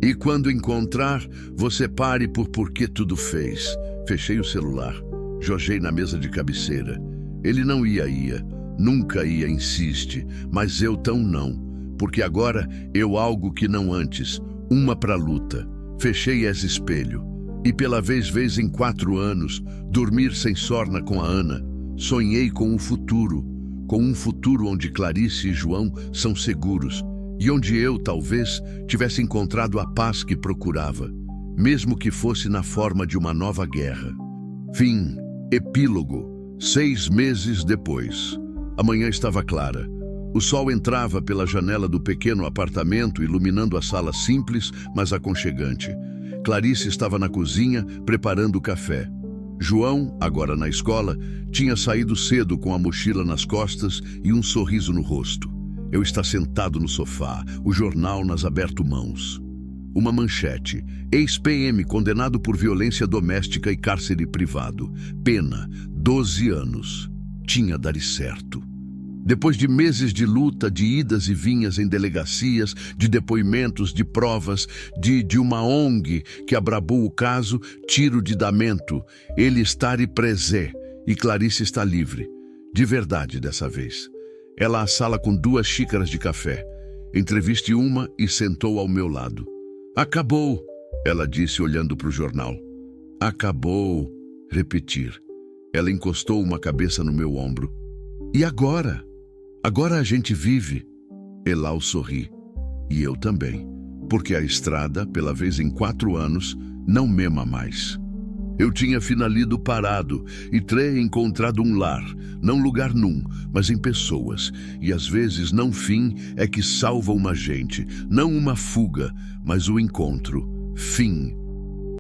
E quando encontrar, você pare por que tudo fez. Fechei o celular. Jogei na mesa de cabeceira. Ele não ia. Nunca ia, insiste. Mas eu tão não. Porque agora eu algo que não antes. Uma pra luta. Fechei esse espelho. E pela vez em 4 anos, dormir sem sorna com a Ana. Sonhei com o futuro. Com um futuro onde Clarice e João são seguros. E onde eu, talvez, tivesse encontrado a paz que procurava. Mesmo que fosse na forma de uma nova guerra. Fim. Epílogo. 6 meses depois. A manhã estava clara. O sol entrava pela janela do pequeno apartamento, iluminando a sala simples, mas aconchegante. Clarice estava na cozinha, preparando o café. João, agora na escola, tinha saído cedo com a mochila nas costas e um sorriso no rosto. Eu estava sentado no sofá, o jornal nas abertas mãos. Uma manchete. Ex-PM condenado por violência doméstica e cárcere privado. Pena, 12 anos. Tinha dado certo. Depois de meses de luta, de idas e vinhas em delegacias, de depoimentos, de provas, de uma ONG que abrabou o caso, tiro de damento, ele está presé e Clarice está livre. De verdade dessa vez. Ela à sala com 2 xícaras de café. Entreviste uma e sentou ao meu lado. Acabou, ela disse olhando para o jornal. Acabou, repetir. Ela encostou uma cabeça no meu ombro. E agora? Agora a gente vive. Elau sorri. E eu também. Porque a estrada, pela vez em 4 anos, não mema mais. Eu tinha finalido parado e encontrado um lar, não lugar num, mas em pessoas. E às vezes não fim é que salva uma gente, não uma fuga, mas o encontro. Fim.